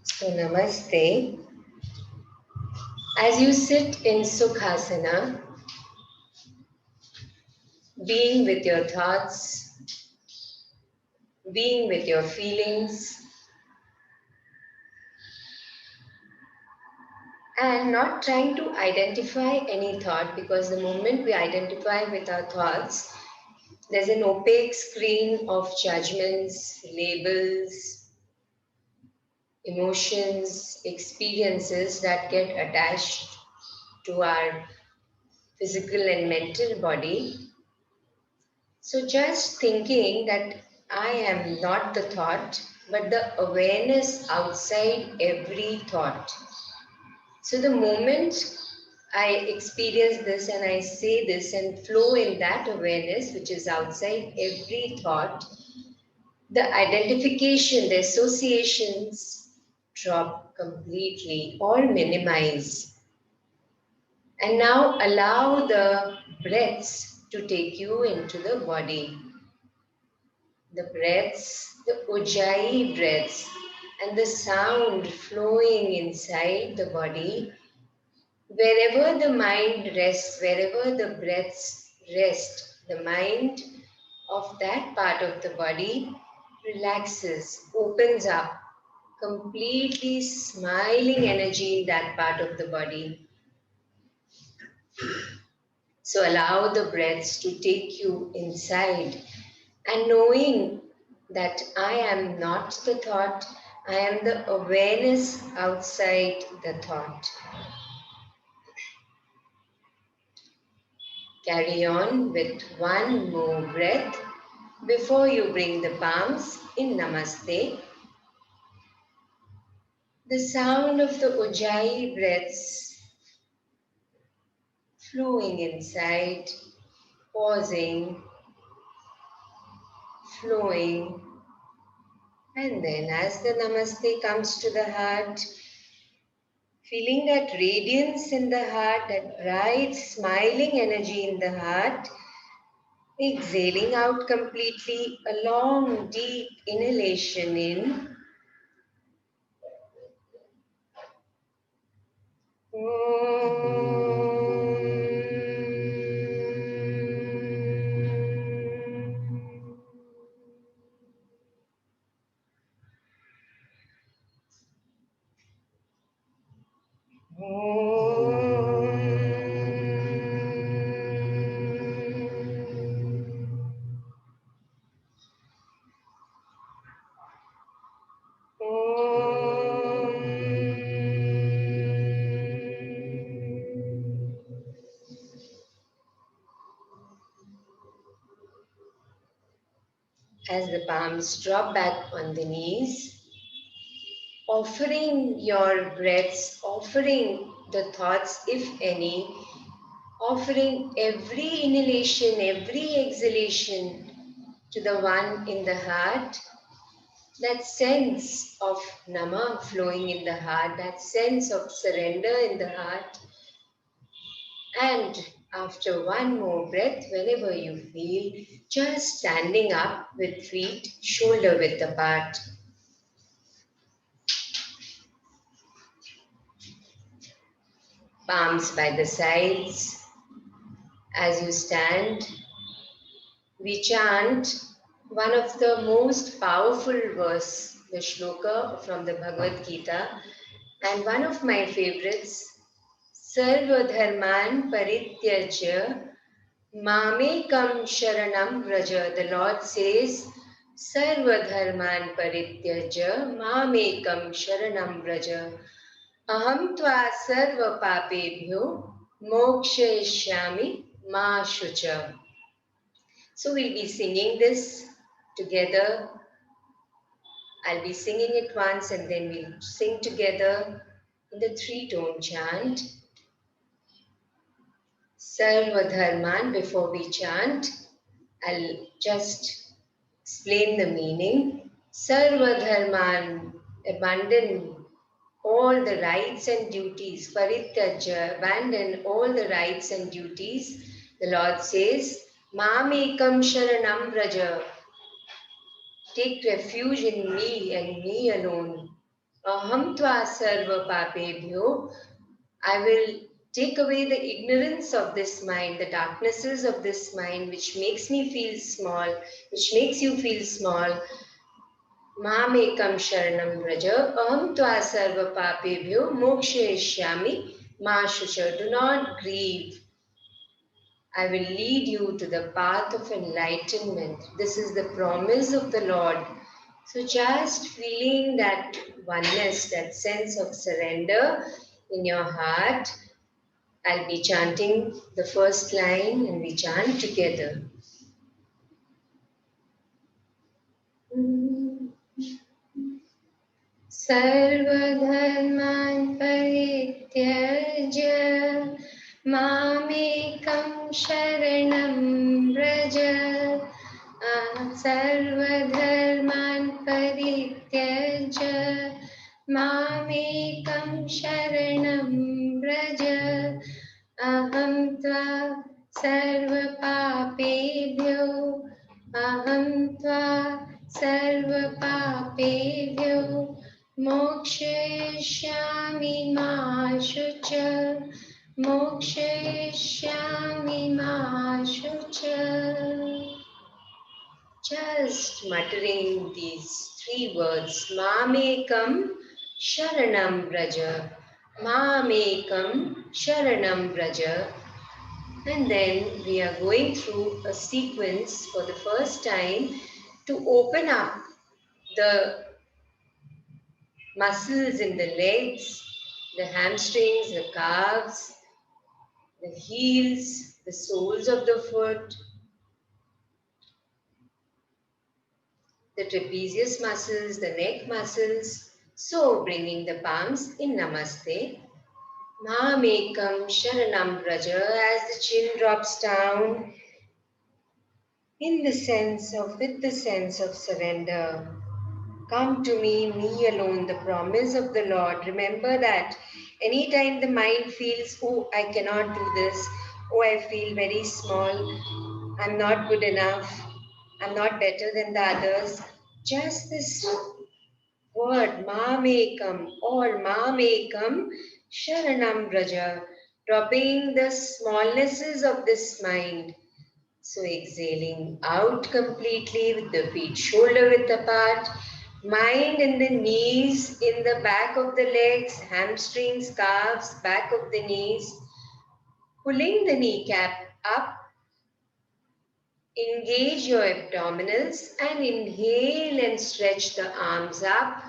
So, namaste. As you sit in Sukhasana, being with your thoughts, being with your feelings, and not trying to identify any thought, because the moment we identify with our thoughts, there's an opaque screen of judgments, labels, emotions, experiences that get attached to our physical and mental body. So just thinking that I am not the thought, but the awareness outside every thought. So the moment I experience this and I say this and flow in that awareness, which is outside every thought, the identification, the associations drop completely or minimize. And now allow the breaths to take you into the body. The breaths, the ujjayi breaths, and the sound flowing inside the body, wherever the mind rests, wherever the breaths rest, the mind of that part of the body relaxes, opens up, completely smiling energy in that part of the body. So allow the breaths to take you inside, and knowing that I am not the thought, I am the awareness outside the thought. Carry on with one more breath before you bring the palms in Namaste. The sound of the Ujjayi breaths flowing inside, pausing, flowing, and then as the Namaste comes to the heart, feeling that radiance in the heart, that bright smiling energy in the heart, exhaling out completely, a long deep inhalation in. As the palms drop back on the knees, offering your breaths, offering the thoughts, if any, offering every inhalation, every exhalation to the one in the heart, that sense of Nama flowing in the heart, that sense of surrender in the heart. And after one more breath, whenever you feel, just standing up with feet shoulder width apart. Palms by the sides. As you stand, we chant one of the most powerful verse, the shloka from the Bhagavad Gita, and one of my favorites, Sarva Dharman Parityajya Mamekam Sharanam Vraja. The Lord says, Sarva Dharman Parityajya Mamekam Sharanam Vraja. Aham tva sarva papebhyo mokshayishyami ma shucha. So we'll be singing this together. I'll be singing it once and then we'll sing together in the three-tone chant. Sarva Dharman. Before we chant, I'll just explain the meaning. Sarva Dharman, abandon all the rights and duties. Parityajya, abandon all the rights and duties. The Lord says, Mamekam Sharanam Vraja. Take refuge in me and me alone. Aham tva sarva papebhyo. I will take away the ignorance of this mind, the darknesses of this mind, which makes me feel small, which makes you feel small. Mamekam sharanam braja, aham tva sarva papebhyo mokshayishyami ma shucha. Do not grieve. I will lead you to the path of enlightenment. This is the promise of the Lord. So, just feeling that oneness, that sense of surrender in your heart, I'll be chanting the first line and we chant together. Sarva Dharman Parityajya Mamekam Sharanam Braja Sarva Dharman Parityajya Mamekam Sharanam Braja Aham Tva Sarva Papebhyo Aham Tva Sarva Papebhyo Mokshayishyami ma shucha Mokshayishyami ma shucha. Just muttering these three words, Mamekam Sharanam Braja, Mamekam Sharanam Braja. And then we are going through a sequence for the first time to open up the muscles in the legs, the hamstrings, the calves, the heels, the soles of the foot, the trapezius muscles, the neck muscles. So bringing the palms in Namaste. Mamekam Sharanam Braja as the chin drops down with the sense of surrender. Come to me alone, the promise of the Lord. Remember that anytime the mind feels, oh, I cannot do this, oh, I feel very small, I'm not good enough, I'm not better than the others, just this word, Mamekam or Mamekam Sharanam Braja, dropping the smallnesses of this mind. So exhaling out completely with the feet shoulder width apart, mind in the knees, in the back of the legs, hamstrings, calves, back of the knees, pulling the kneecap up, engage your abdominals and inhale and stretch the arms up,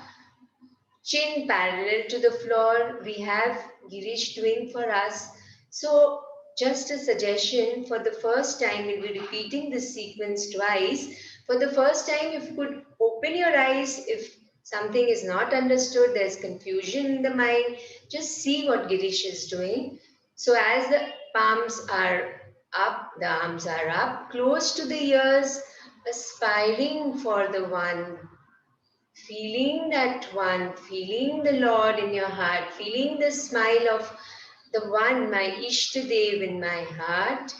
chin parallel to the floor. We have Girish doing for us. So just a suggestion, for the first time, we'll be repeating this sequence twice. For the first time, if you could open your eyes, if something is not understood, there's confusion in the mind, just see what Girish is doing. So as the palms are up, the arms are up, close to the ears, aspiring for the one. Feeling that one, feeling the Lord in your heart, feeling the smile of the one, my Ishtadev in my heart,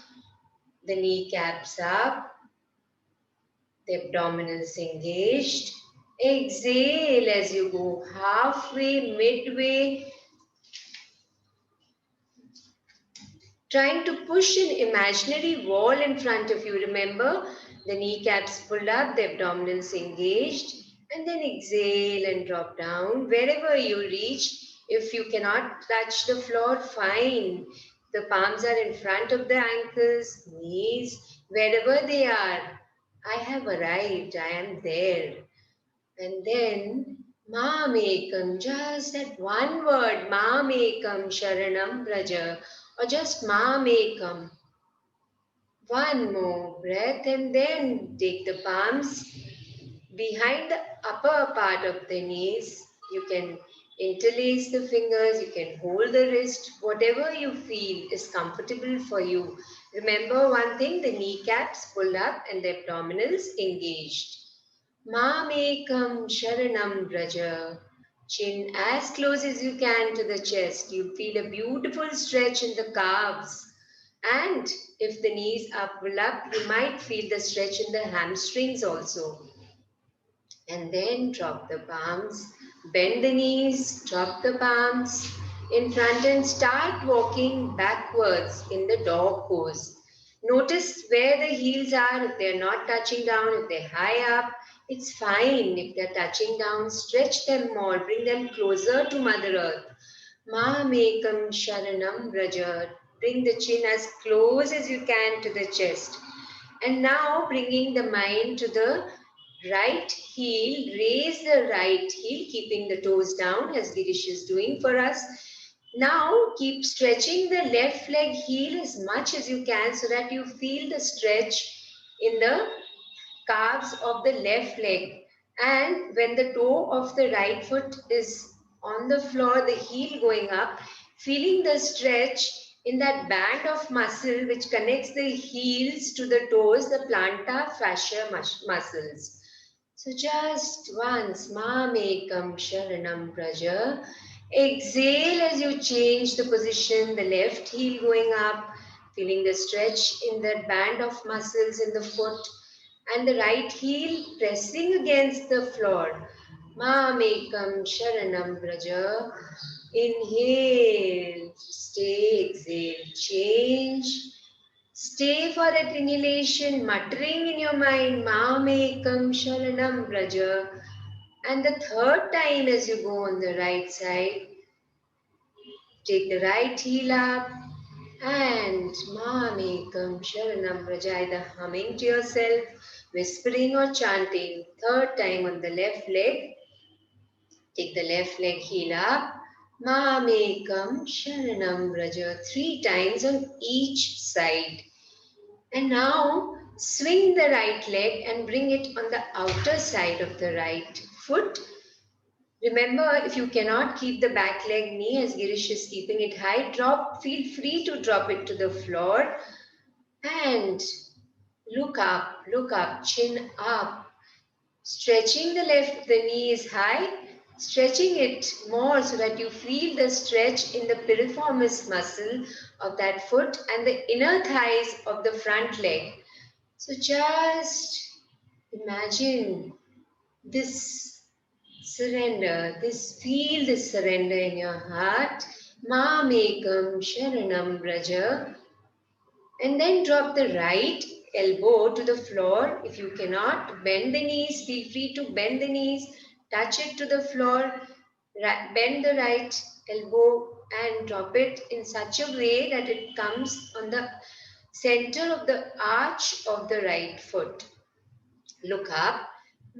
the kneecaps up, the abdominals engaged. Exhale as you go halfway, midway, trying to push an imaginary wall in front of you. Remember, the kneecaps pulled up, the abdominals engaged, and then exhale and drop down. Wherever you reach, if you cannot touch the floor, fine. The palms are in front of the ankles, knees, wherever they are. I have arrived, I am there. And then Mamekam, just that one word, Mamekam Sharanam Praja, or just Mamekam. One more breath and then take the palms behind the upper part of the knees. You can interlace the fingers, you can hold the wrist, whatever you feel is comfortable for you. Remember one thing, the kneecaps pulled up and the abdominals engaged. Mamekam Sharanam Braja. Chin as close as you can to the chest. You feel a beautiful stretch in the calves. And if the knees are pulled up, you might feel the stretch in the hamstrings also. And then drop the palms. Bend the knees, drop the palms in front and start walking backwards in the dog pose. Notice where the heels are. If they're not touching down, if they're high up, it's fine. If they're touching down, stretch them more, bring them closer to Mother Earth. Mamekam Sharanam Braja. Bring the chin as close as you can to the chest. And now bringing the mind to the right heel, raise the right heel, keeping the toes down as Girish is doing for us. Now keep stretching the left leg heel as much as you can so that you feel the stretch in the calves of the left leg. And when the toe of the right foot is on the floor, the heel going up, feeling the stretch in that band of muscle which connects the heels to the toes, the plantar fascia muscles. So just once, Mamekam Sharanam Praja. Exhale as you change the position, the left heel going up, feeling the stretch in that band of muscles in the foot, and the right heel pressing against the floor. Mamekam Sharanam Praja. Inhale, stay, exhale, change. Stay for that inhalation, muttering in your mind, Mamekam Sharanam Braja. And the third time as you go on the right side, take the right heel up and Mamekam Sharanam Braja, either humming to yourself, whispering or chanting. Third time on the left leg, take the left leg heel up. Mamekam Sharanam Braja. 3 times on each side. And now swing the right leg and bring it on the outer side of the right foot. Remember, if you cannot keep the back leg knee as Girish is keeping it high, feel free to drop it to the floor and look up, chin up. Stretching the knee is high, stretching it more so that you feel the stretch in the piriformis muscle of that foot and the inner thighs of the front leg. So just imagine this surrender, feel this surrender in your heart. Mamekam Sharanam Braja. And then drop the right elbow to the floor. If you cannot bend the knees, feel free to bend the knees, touch it to the floor, bend the right elbow and drop it in such a way that it comes on the center of the arch of the right foot. Look up,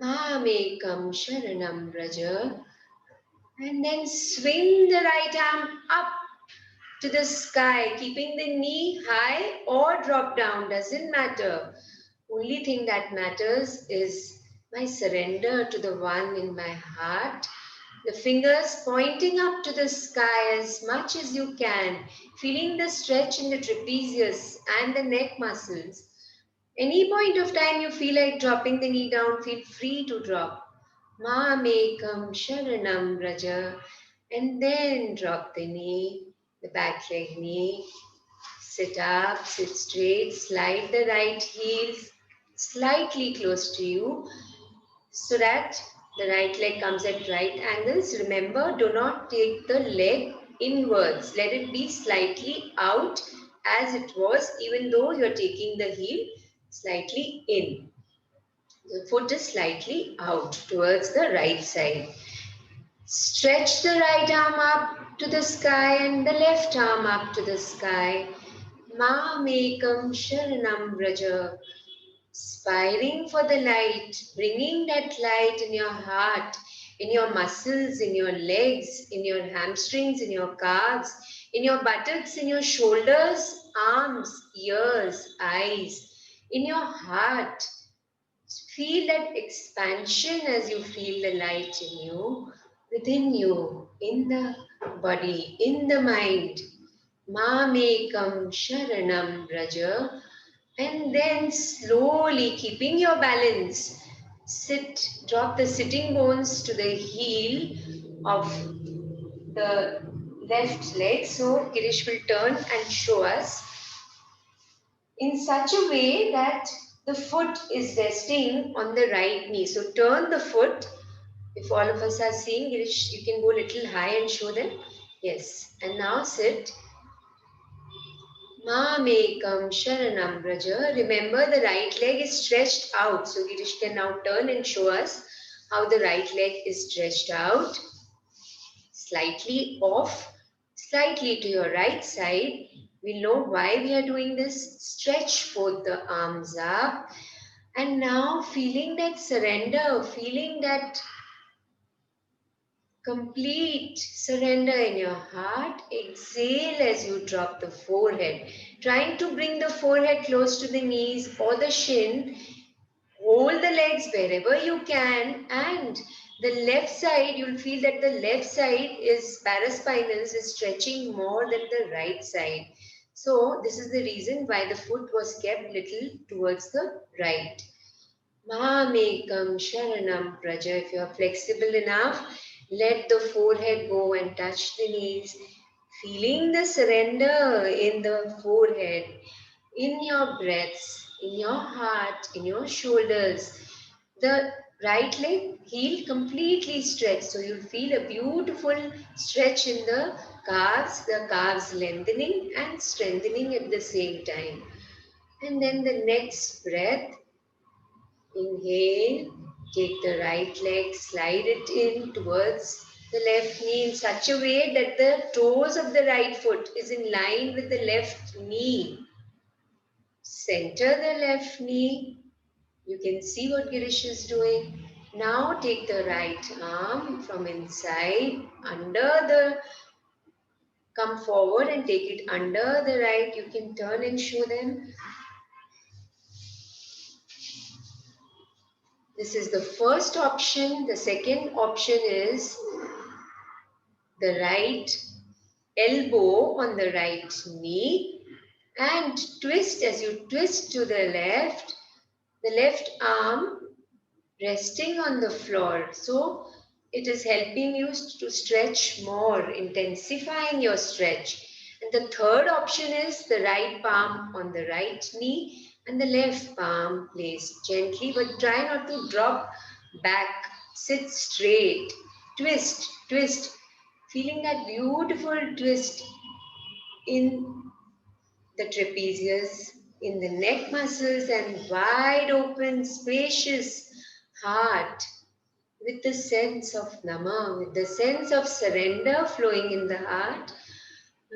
Mamekam Sharanam Braja, and then swing the right arm up to the sky, keeping the knee high or drop down, doesn't matter. Only thing that matters is my surrender to the one in my heart. The fingers pointing up to the sky as much as you can, feeling the stretch in the trapezius and the neck muscles. Any point of time you feel like dropping the knee down, feel free to drop. Mamekam Sharanam Braja. And then drop the knee, the back leg knee. Sit up, sit straight, slide the right heel slightly close to you so that the right leg comes at right angles. Remember, do not take the leg inwards. Let it be slightly out as it was, even though you're taking the heel slightly in. The foot is slightly out towards the right side. Stretch the right arm up to the sky and the left arm up to the sky. Mamekam Sharanam Braja. Aspiring for the light, bringing that light in your heart, in your muscles, in your legs, in your hamstrings, in your calves, in your buttocks, in your shoulders, arms, ears, eyes, in your heart. Feel that expansion as you feel the light in you, within you, in the body, in the mind. Mamekam Sharanam Braja. And then slowly keeping your balance, drop the sitting bones to the heel of the left leg. So Girish will turn and show us in such a way that the foot is resting on the right knee. So turn the foot If all of us are seeing, Girish, you can go a little high and show them. Yes. And now sit. Mamekam Sharanam Braja. Remember the right leg is stretched out. So Girish can now turn and show us how the right leg is stretched out. Slightly off, slightly to your right side. We know why we are doing this. Stretch both the arms up. And now feeling that surrender, feeling that complete surrender in your heart. Exhale as you drop the forehead. Trying to bring the forehead close to the knees or the shin. Hold the legs wherever you can, and the left side, you'll feel that the left side is paraspinals is stretching more than the right side. So this is the reason why the foot was kept little towards the right. Mamekam Sharanam Praja. If you are flexible enough, let the forehead go and touch the knees. Feeling the surrender in the forehead, in your breaths, in your heart, in your shoulders. The right leg heel completely stretched. So you'll feel a beautiful stretch in the calves lengthening and strengthening at the same time. And then the next breath. Inhale, take the right leg, slide it in towards the left knee in such a way that the toes of the right foot is in line with the left knee. Center the left knee. You can see what Girish is doing. Now take the right arm from inside, come forward and take it under the right. You can turn and show them. This is the first option. The second option is the right elbow on the right knee and twist. As you twist to the left arm resting on the floor. So it is helping you to stretch more, intensifying your stretch. And the third option is the right palm on the right knee and the left palm placed gently, but try not to drop back. Sit straight, twist, twist, feeling that beautiful twist in the trapezius, in the neck muscles, and wide open, spacious heart with the sense of Nama, with the sense of surrender flowing in the heart.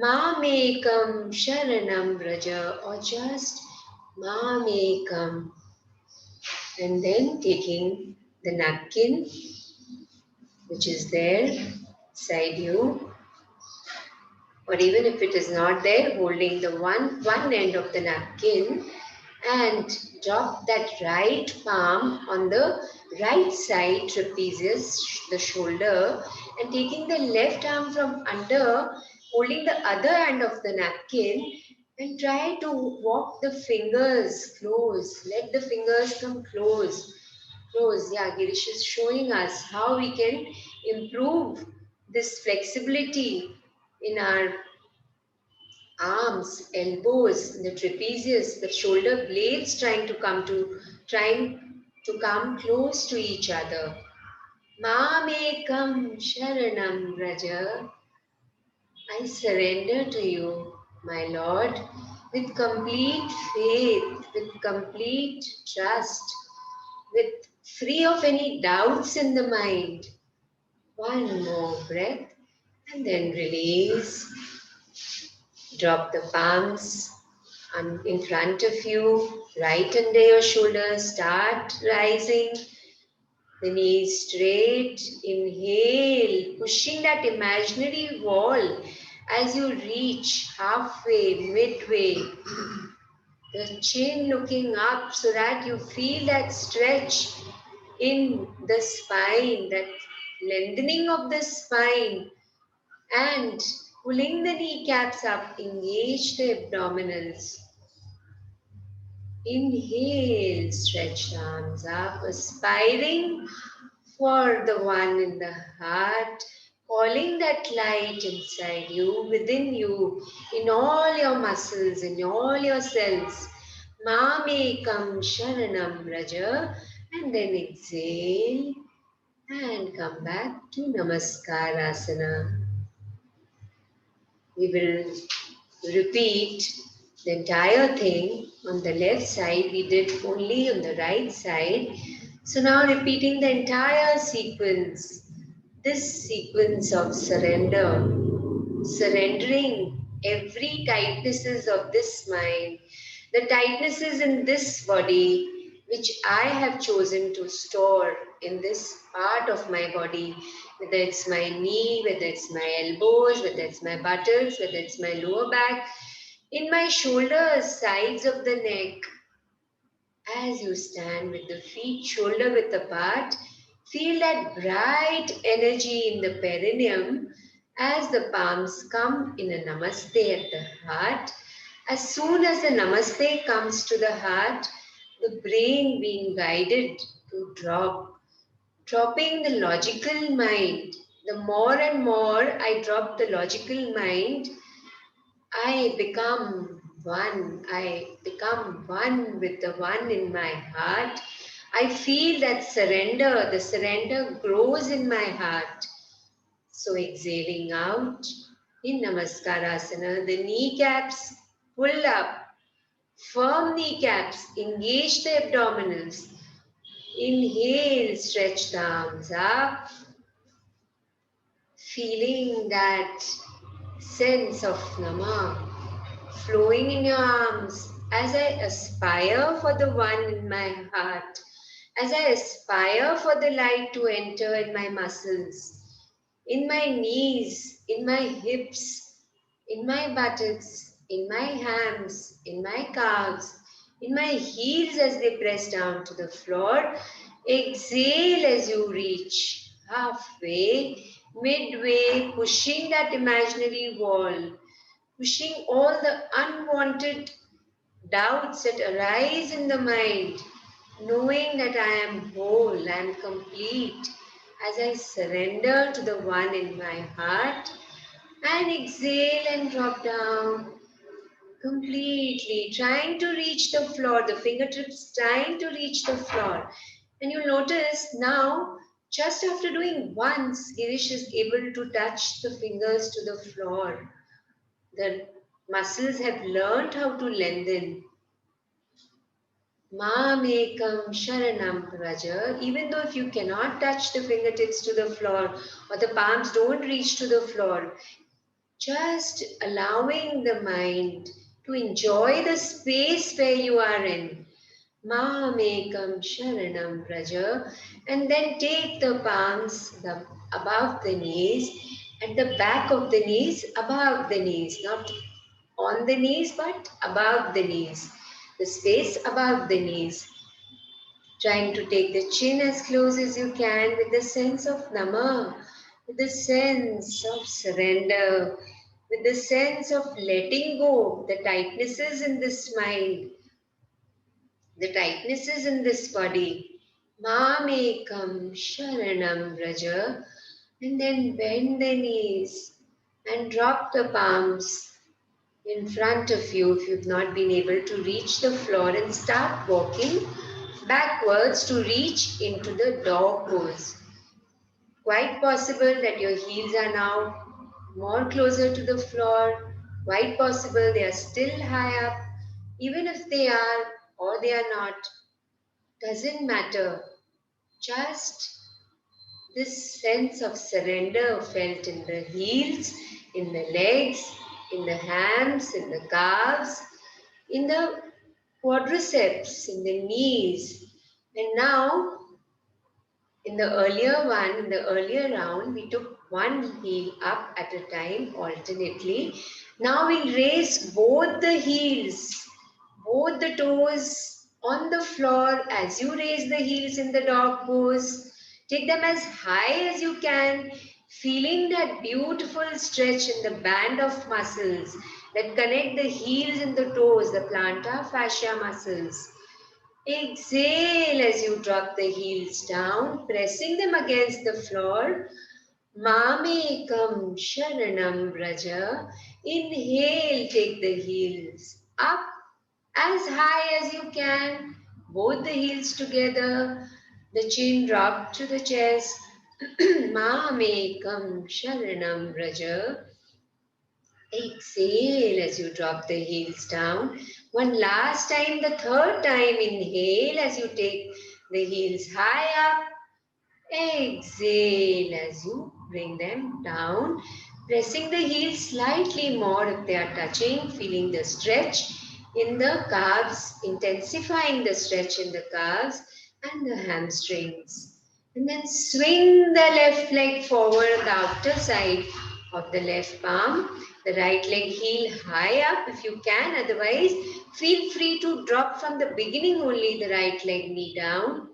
Mamekam Sharanam Braja, or just Mamekam. And then taking the napkin, which is there beside you, or even if it is not there, holding the one end of the napkin and drop that right palm on the right side trapezius, the shoulder, and taking the left arm from under, holding the other end of the napkin, and try to walk the fingers close. Let the fingers come close. Close. Yeah, Girish is showing us how we can improve this flexibility in our arms, elbows, the trapezius, the shoulder blades trying to come close to each other. Mamekam Sharanam Raja. I surrender to you, my Lord, with complete faith, with complete trust, with free of any doubts in the mind. One more breath and then release. Drop the palms in front of you, right under your shoulders. Start rising, the knees straight. Inhale, pushing that imaginary wall as you reach halfway, midway. The chin looking up so that you feel that stretch in the spine, that lengthening of the spine, and pulling the kneecaps up, engage the abdominals. Inhale, stretch the arms up, aspiring for the one in the heart, calling that light inside you, within you, in all your muscles, in all your cells. Mamekam Sharanam Raja, and then exhale. And come back to Namaskarasana. We will repeat the entire thing. On the left side, we did only on the right side. So now repeating the entire sequence. This sequence of surrender, surrendering every tightnesses of this mind, the tightnesses in this body, which I have chosen to store in this part of my body, whether it's my knee, whether it's my elbows, whether it's my buttocks, whether it's my lower back, in my shoulders, sides of the neck. As you stand with the feet shoulder width apart, feel that bright energy in the perineum as the palms come in a namaste at the heart. As soon as the namaste comes to the heart, the brain being guided to dropping the logical mind. The more and more I drop the logical mind, I become one. I become one with the one in my heart. I feel that surrender. The surrender grows in my heart. So exhaling out in Namaskarasana, the kneecaps pull up. Firm kneecaps, engage the abdominals. Inhale, stretch the arms up, feeling that sense of Nama flowing in your arms as I aspire for the one in my heart, as I aspire for the light to enter in my muscles, in my knees, in my hips, in my buttocks, in my hams, in my calves, in my heels as they press down to the floor. Exhale as you reach halfway, midway, pushing that imaginary wall, pushing all the unwanted doubts that arise in the mind, knowing that I am whole, I am complete, as I surrender to the one in my heart and exhale and drop down completely, trying to reach the floor, the fingertips trying to reach the floor. And you'll notice now, just after doing once, Girish is able to touch the fingers to the floor. The muscles have learned how to lengthen. Mamekam Sharanam Raja. Even though if you cannot touch the fingertips to the floor or the palms don't reach to the floor, just allowing the mind to enjoy the space where you are in. Mamekam Sharanam Raja. And then take the palms above the knees, at the back of the knees, above the knees, not on the knees but above the knees, the space above the knees. Trying to take the chin as close as you can with the sense of Nama, with the sense of surrender, with the sense of letting go the tightnesses in this mind, the tightnesses in this body. Mamekam Sharanam Raja. And then bend the knees and drop the palms in front of you if you've not been able to reach the floor, and start walking backwards to reach into the dog pose. Quite possible that your heels are now more closer to the floor. Quite possible they are still high up. Even if they are or they are not, doesn't matter. Just this sense of surrender felt in the heels, in the legs, in the hams, in the calves, in the quadriceps, in the knees. And now, in the earlier round, we took one heel up at a time alternately. Now we'll raise both the heels, both the toes on the floor as you raise the heels in the dog pose. Take them as high as you can, feeling that beautiful stretch in the band of muscles that connect the heels and the toes, the plantar fascia muscles. Exhale as you drop the heels down, pressing them against the floor. Mamekam Sharanam Braja. Inhale, take the heels up as high as you can. Both the heels together. The chin drop to the chest. Mamekam Sharanam Raja. Exhale as you drop the heels down. One last time, the third time, inhale as you take the heels high up. Exhale as you bring them down. Pressing the heels slightly more if they are touching, feeling the stretch in the calves, intensifying the stretch in the calves and the hamstrings. And then swing the left leg forward on the outer side of the left palm. The right leg heel high up if you can. Otherwise, feel free to drop from the beginning only the right leg knee down.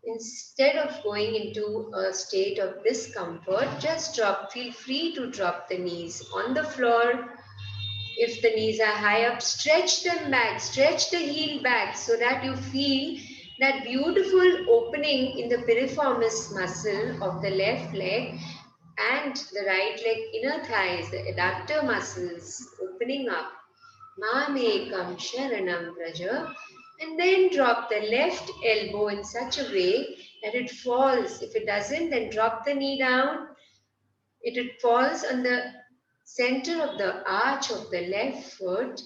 Instead of going into a state of discomfort, just drop. Feel free to drop the knees on the floor. If the knees are high up, stretch them back, stretch the heel back so that you feel that beautiful opening in the piriformis muscle of the left leg and the right leg inner thighs, the adductor muscles opening up. Mamekam Sharanam Braja. And then drop the left elbow in such a way that it falls. If it doesn't, then drop the knee down. It falls on the center of the arch of the left foot.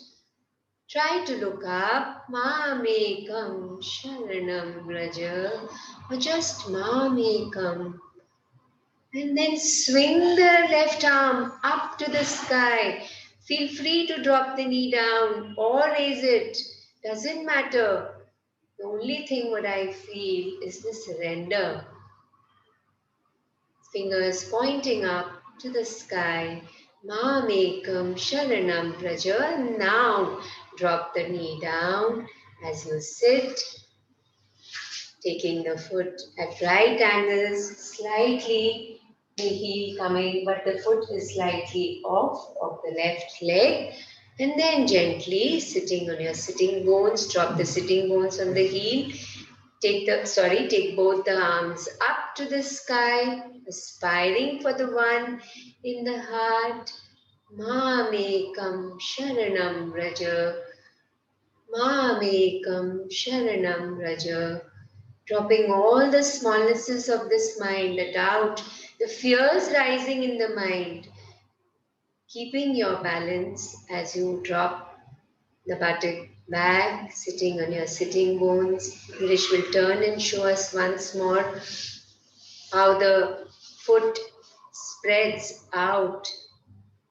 Try to look up. Mamekam Sharanam Braja. Or just Mamekam. And then swing the left arm up to the sky. Feel free to drop the knee down or raise it. Doesn't matter. The only thing what I feel is the surrender. Fingers pointing up to the sky. Mamekam Sharanam Praja. Now drop the knee down as you sit, taking the foot at right angles, slightly the heel coming, but the foot is slightly off of the left leg. And then gently sitting on your sitting bones, drop the sitting bones on the heel. Take both the arms up to the sky, aspiring for the one in the heart. Mamekam Sharanam Raja. Mamekam Sharanam Raja. Dropping all the smallnesses of this mind, the doubt, the fears rising in the mind, keeping your balance as you drop the buttock back, sitting on your sitting bones. Girish will turn and show us once more how the foot spreads out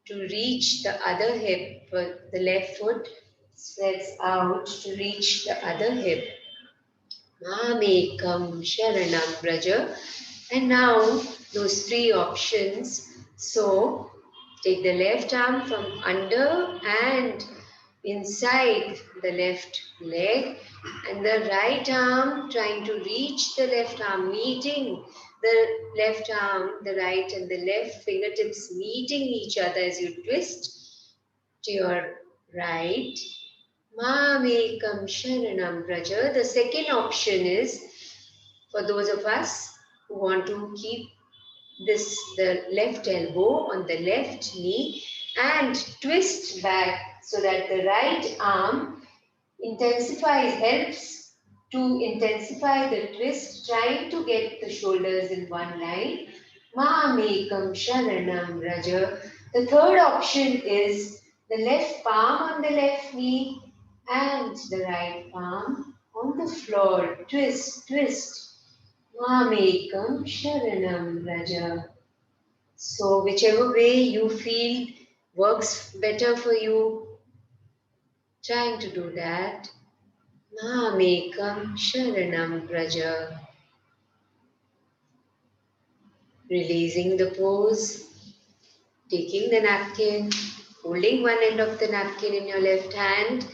to reach the other hip. The left foot spreads out to reach the other hip. Mamekam Sharanam Braja. And now those three options. So take the left arm from under and inside the left leg, and the right arm trying to reach the left arm, meeting the left arm, the right and the left fingertips meeting each other as you twist to your right. Mamekam Sharanam Braja. The second option is for those of us who want to keep the left elbow on the left knee and twist back so that the right arm helps to intensify the twist, trying to get the shoulders in one line. Mamekam Sharanam Raja. The third option is the left palm on the left knee and the right palm on the floor. Twist, twist. Mamekam Sharanam Raja. So, whichever way you feel works better for you, trying to do that. Mamekam Sharanam Raja. Releasing the pose, taking the napkin, holding one end of the napkin in your left hand.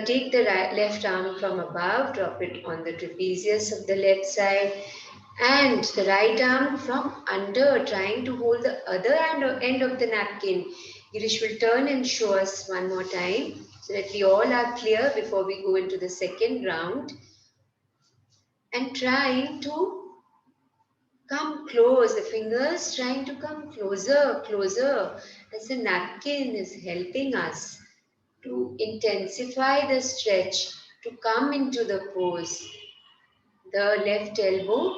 Take the left arm from above, drop it on the trapezius of the left side, and the right arm from under, trying to hold the other end of the napkin. Girish will turn and show us one more time so that we all are clear before we go into the second round. And trying to come close, the fingers trying to come closer, closer as the napkin is helping us to intensify the stretch, to come into the pose. The left elbow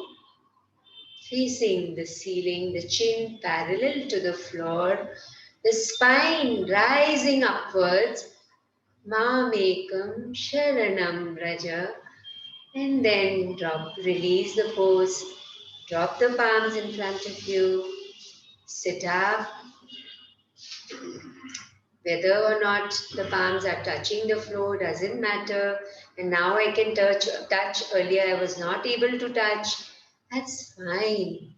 facing the ceiling, the chin parallel to the floor, the spine rising upwards. Mamekam Sharanam Raja. And then release the pose. Drop the palms in front of you. Sit up. Whether or not the palms are touching the floor doesn't matter. And now I can touch. Earlier I was not able to touch. That's fine.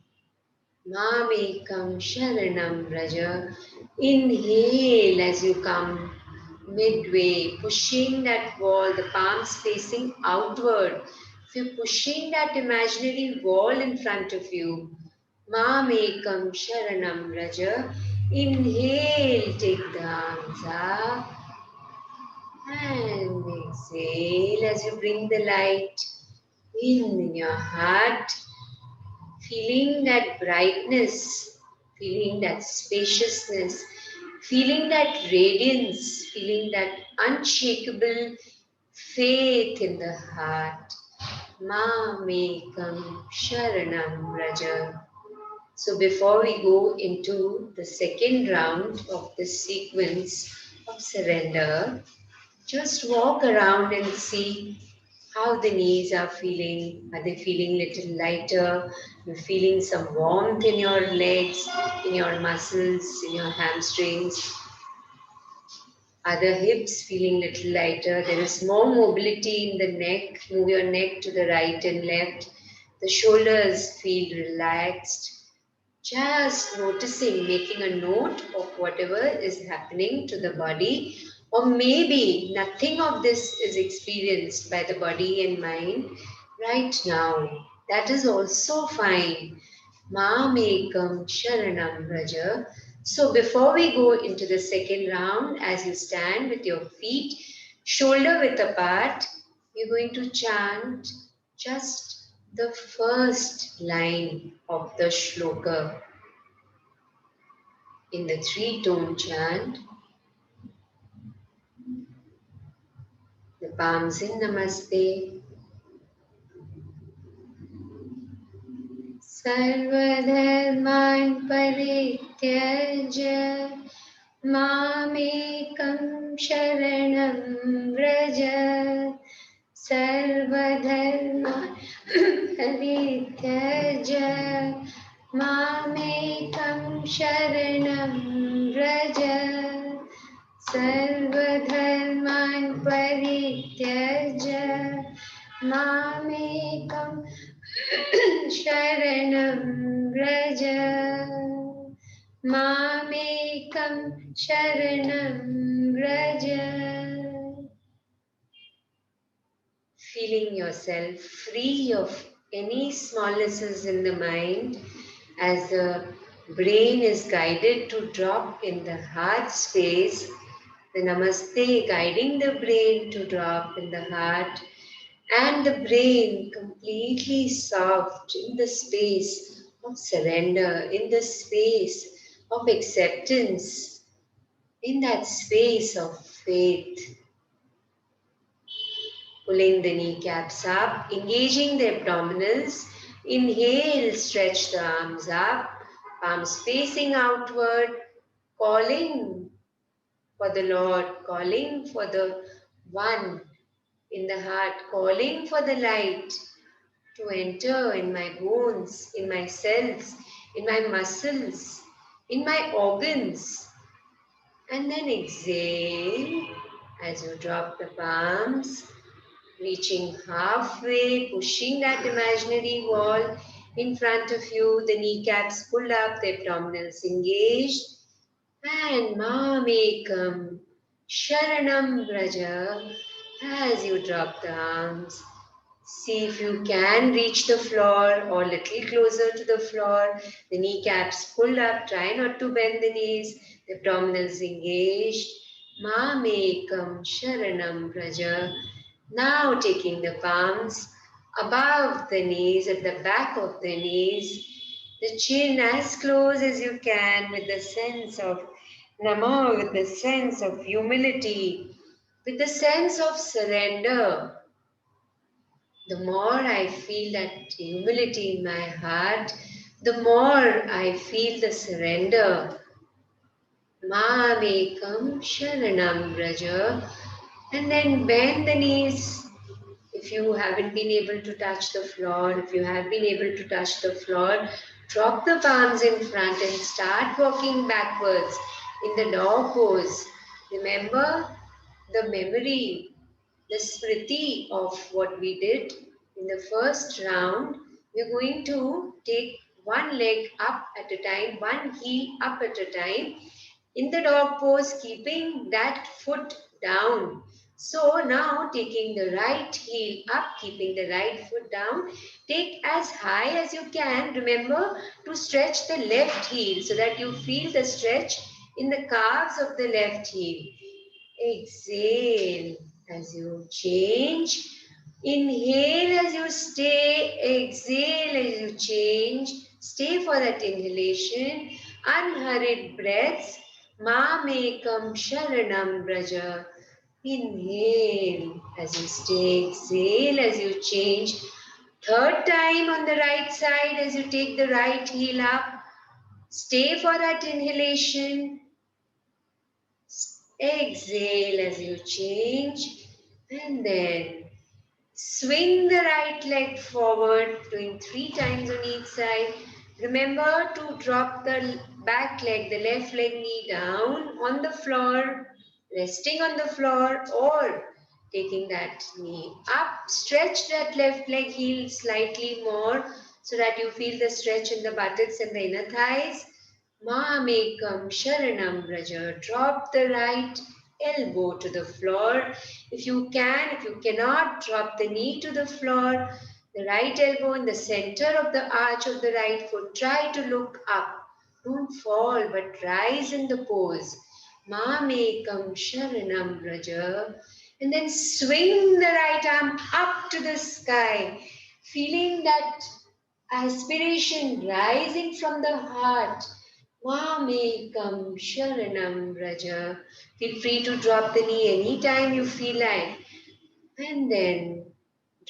Mamekam Sharanam Raja. Inhale as you come midway, pushing that wall, the palms facing outward. If you're pushing that imaginary wall in front of you, Mamekam Sharanam Raja. Inhale, take the arms up. And exhale as you bring the light in your heart. Feeling that brightness, feeling that spaciousness, feeling that radiance, feeling that unshakable faith in the heart. Mamekam Sharanam Raja. So before we go into the second round of this sequence of surrender, just walk around and see how the knees are feeling. Are they feeling a little lighter? You're feeling some warmth in your legs, in your muscles, in your hamstrings. Are the hips feeling a little lighter? There is more mobility in the neck. Move your neck to the right and left. The shoulders feel relaxed. Just noticing, making a note of whatever is happening to the body, or maybe nothing of this is experienced by the body and mind right now. That is also fine. Mamekam Sharanam Raja. So before we go into the second round, as you stand with your feet shoulder width apart, you're going to chant just the first line of the shloka in the three-tone chant. The palms in Namaste. Sarva Dharman Parityajya Mamekam Sharanam Vraja. Sarva Dharman Parityajya Mamekam Sharanam Vraja. Sarva Dharman Parityajya Mamekam Sharanam Vraja. Mamekam Sharanam Vraja. Feeling yourself free of any smallnesses in the mind as the brain is guided to drop in the heart space, the Namaste guiding the brain to drop in the heart, and the brain completely soft in the space of surrender, in the space of acceptance, in that space of faith. Pulling the kneecaps up, engaging the abdominals. Inhale, stretch the arms up, palms facing outward, calling for the Lord, calling for the One in the heart, calling for the light to enter in my bones, in my cells, in my muscles, in my organs. And then exhale as you drop the palms, reaching halfway, pushing that imaginary wall in front of you, the kneecaps pull up, the abdominals engaged, and Mamekam Sharanam Braja as you drop the arms. See if you can reach the floor or a little closer to the floor. The kneecaps pull up, try not to bend the knees, the abdominals engaged. Mamekam Sharanam Braja. Now taking the palms above the knees, at the back of the knees, the chin as close as you can with the sense of Nama, with the sense of humility, with the sense of surrender. The more I feel that humility in my heart, the more I feel the surrender. Mamekam Sharanam Braja. And then bend the knees. If you haven't been able to touch the floor, if you have been able to touch the floor, drop the palms in front and start walking backwards in the dog pose. Remember the memory, the smriti of what we did in the first round. We're going to take one leg up at a time, one heel up at a time in the dog pose, keeping that foot down. So now taking the right heel up, keeping the right foot down, take as high as you can. Remember to stretch the left heel so that you feel the stretch in the calves of the left heel. Exhale as you change. Inhale as you stay. Exhale as you change. Stay for that inhalation. Unhurried breaths. Mamekam Sharanam Braja. Inhale as you stay. Exhale as you change. Third time on the right side as you take the right heel up. Stay for that inhalation. Exhale as you change, and then swing the right leg forward, doing 3 times on each side. Remember to drop the back leg, the left leg knee down on the floor, resting on the floor, or taking that knee up. Stretch that left leg heel slightly more so that you feel the stretch in the buttocks and the inner thighs. Mamekam Sharanam Braja. Drop the right elbow to the floor. If you can, if you cannot, drop the knee to the floor. The right elbow in the center of the arch of the right foot. Try to look up. Don't fall, but rise in the pose. Mamekam Sharanam Braja. And then swing the right arm up to the sky, feeling that aspiration rising from the heart. Mamekam Sharanam Braja. Feel free to drop the knee anytime you feel like. And then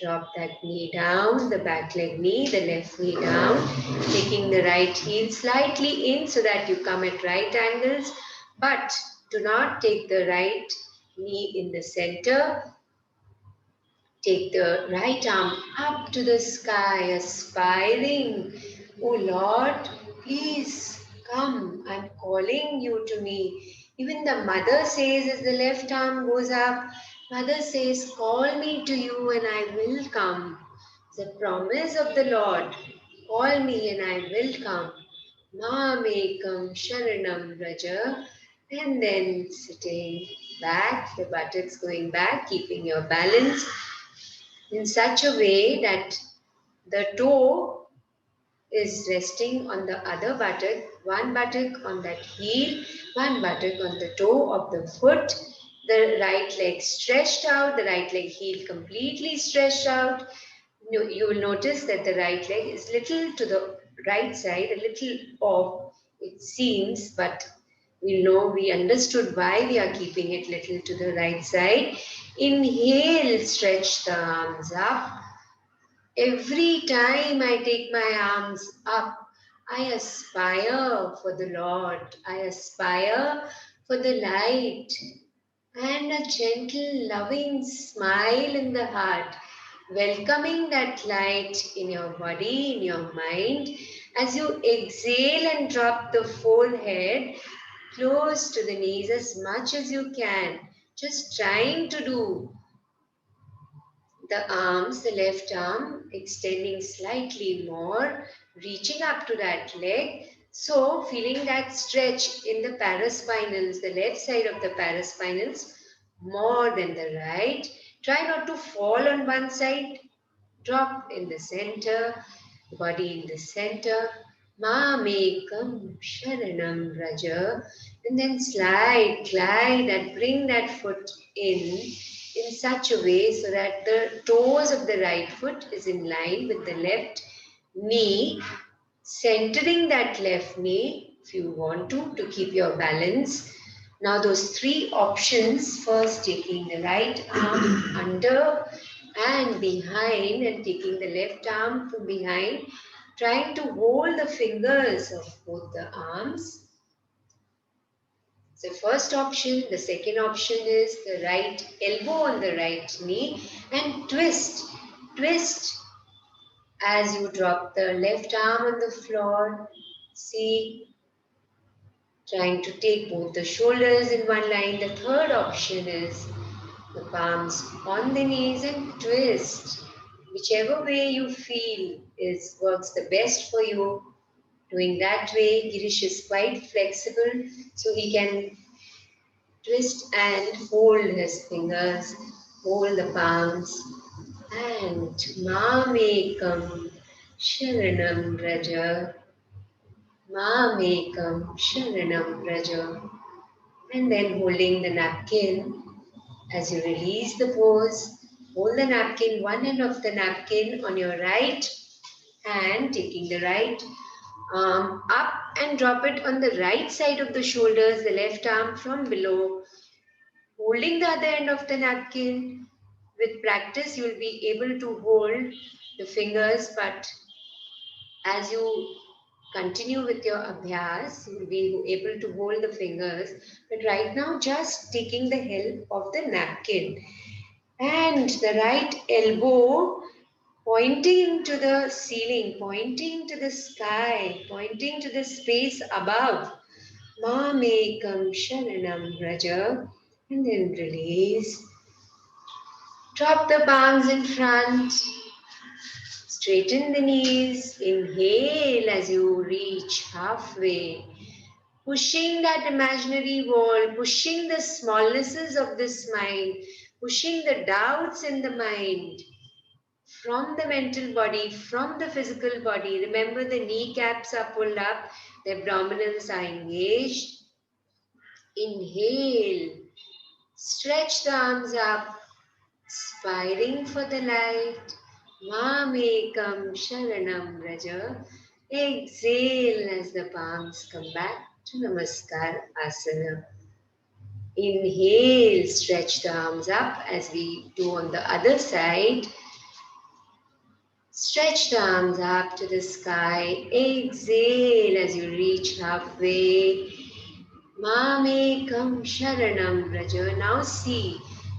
drop that knee down, the back leg knee, the left knee down, taking the right heel slightly in so that you come at right angles. But do not take the right knee in the center. Take the right arm up to the sky, aspiring. Oh Lord, please come. I'm calling you to me. Even the mother says as the left arm goes up, mother says, call me to you and I will come. The promise of the Lord, call me and I will come. Mamekam Sharanam Raja. And then sitting back, the buttocks going back, keeping your balance in such a way that the toe is resting on the other buttock, one buttock on that heel, one buttock on the toe of the foot, the right leg stretched out, the right leg heel completely stretched out. You will notice that the right leg is little to the right side, a little off, it seems, but we understood why we are keeping it little to the right side. Inhale, stretch the arms up. Every time I take my arms up, I aspire for the Lord. I aspire for the light and a gentle, loving smile in the heart, welcoming that light in your body, in your mind. As you exhale and drop the forehead close to the knees as much as you can, just trying to do the arms, the left arm extending slightly more, reaching up to that leg. So feeling that stretch in the paraspinals, the left side of the paraspinals more than the right. Try not to fall on one side. Drop in the center, body in the center. Mamekam Sharanam Raja. And then slide, glide, and bring that foot in such a way so that the toes of the right foot is in line with the left knee, centering that left knee if you want to keep your balance. Now those 3 options, first taking the right arm under and behind and taking the left arm from behind trying to hold the fingers of both the arms. So first option, the second option is the right elbow on the right knee and twist. Twist as you drop the left arm on the floor. See, trying to take both the shoulders in one line. The third option is the palms on the knees and twist. Whichever way you feel is works the best for you. Doing that way, Girish is quite flexible, so he can twist and hold his fingers, hold the palms, and Mamekam Sharanam Raja, Mamekam Sharanam Raja. And then holding the napkin as you release the pose, hold the napkin, one end of the napkin on your right hand, taking the right arm up and drop it on the right side of the shoulders, the left arm from below, holding the other end of the napkin. With practice, you will be able to hold the fingers, but as you continue with your abhyas, you will be able to hold the fingers. But right now, just taking the help of the napkin and the right elbow pointing to the ceiling, pointing to the sky, pointing to the space above. Mamekam Sharanam Raja. And then release. Drop the palms in front. Straighten the knees. Inhale as you reach halfway. Pushing that imaginary wall, pushing the smallnesses of this mind, pushing the doubts in the mind from the mental body, from the physical body. Remember, the kneecaps are pulled up, the abdominals are engaged. Inhale, stretch the arms up, aspiring for the light. Mamekam Sharanam Raja. Exhale as the palms come back to Namaskar Asana. Inhale, stretch the arms up as we do on the other side. Stretch the arms up to the sky. Exhale as you reach halfway. Mamekam Sharanam Raja. Now see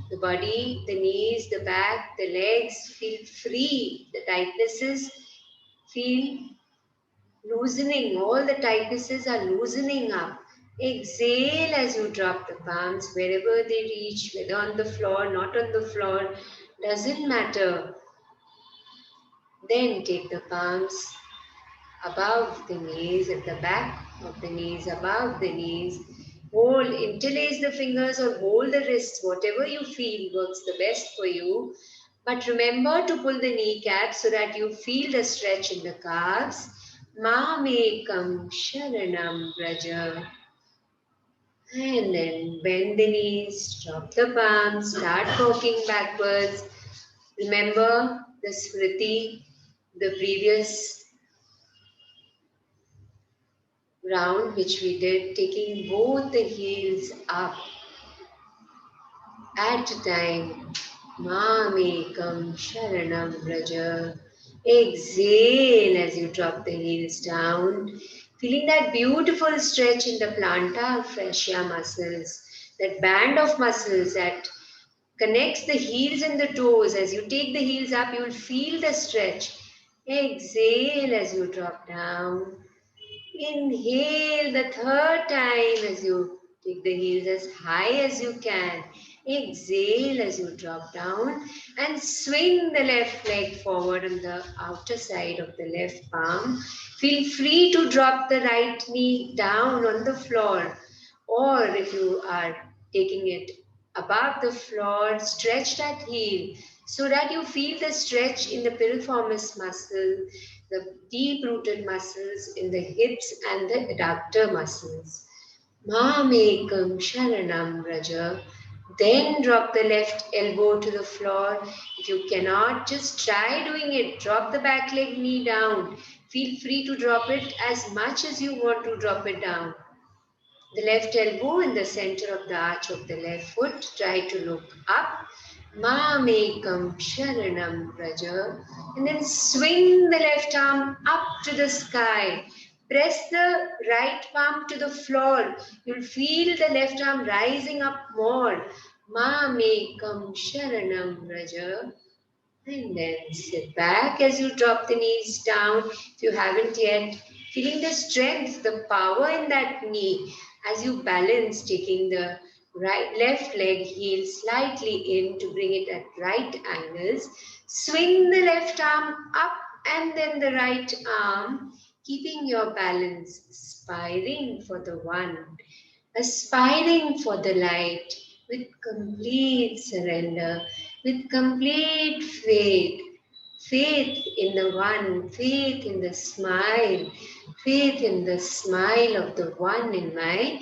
the body, the knees, the back, the legs feel free. The tightnesses feel loosening. All the tightnesses are loosening up. Exhale as you drop the palms wherever they reach, whether on the floor, not on the floor, doesn't matter. Then take the palms above the knees, at the back of the knees, above the knees. Hold, interlace the fingers or hold the wrists, whatever you feel works the best for you. But remember to pull the kneecaps so that you feel the stretch in the calves. Mamekam Sharanam Braja. And then bend the knees, drop the palms, start walking backwards. Remember the Smriti, the previous round which we did, taking both the heels up at a time. Mamekam Sharanam Braja. Exhale as you drop the heels down. Feeling that beautiful stretch in the plantar fascia muscles, that band of muscles that connects the heels and the toes. As you take the heels up, you will feel the stretch. Exhale as you drop down. Inhale the third time as you take the heels as high as you can. Exhale as you drop down and swing the left leg forward on the outer side of the left palm. Feel free to drop the right knee down on the floor, or if you are taking it above the floor, stretch that heel so that you feel the stretch in the piriformis muscle, the deep-rooted muscles in the hips and the adductor muscles. Mamekam Sharanam Raja. Then drop the left elbow to the floor. If you cannot, just try doing it. Drop the back leg knee down. Feel free to drop it as much as you want to drop it down. The left elbow in the center of the arch of the left foot. Try to look up. Mamekam Sharanam Praja. And then swing the left arm up to the sky. Press the right palm to the floor. You'll feel the left arm rising up more. Mamekam Sharanam Praja. And then sit back as you drop the knees down if you haven't yet. Feeling the strength, the power in that knee as you balance, taking the left leg heel slightly in to bring it at right angles. Swing the left arm up and then the right arm, keeping your balance, aspiring for the one, aspiring for the light with complete surrender, with complete faith. Faith in the one, faith in the smile, faith in the smile of the one in my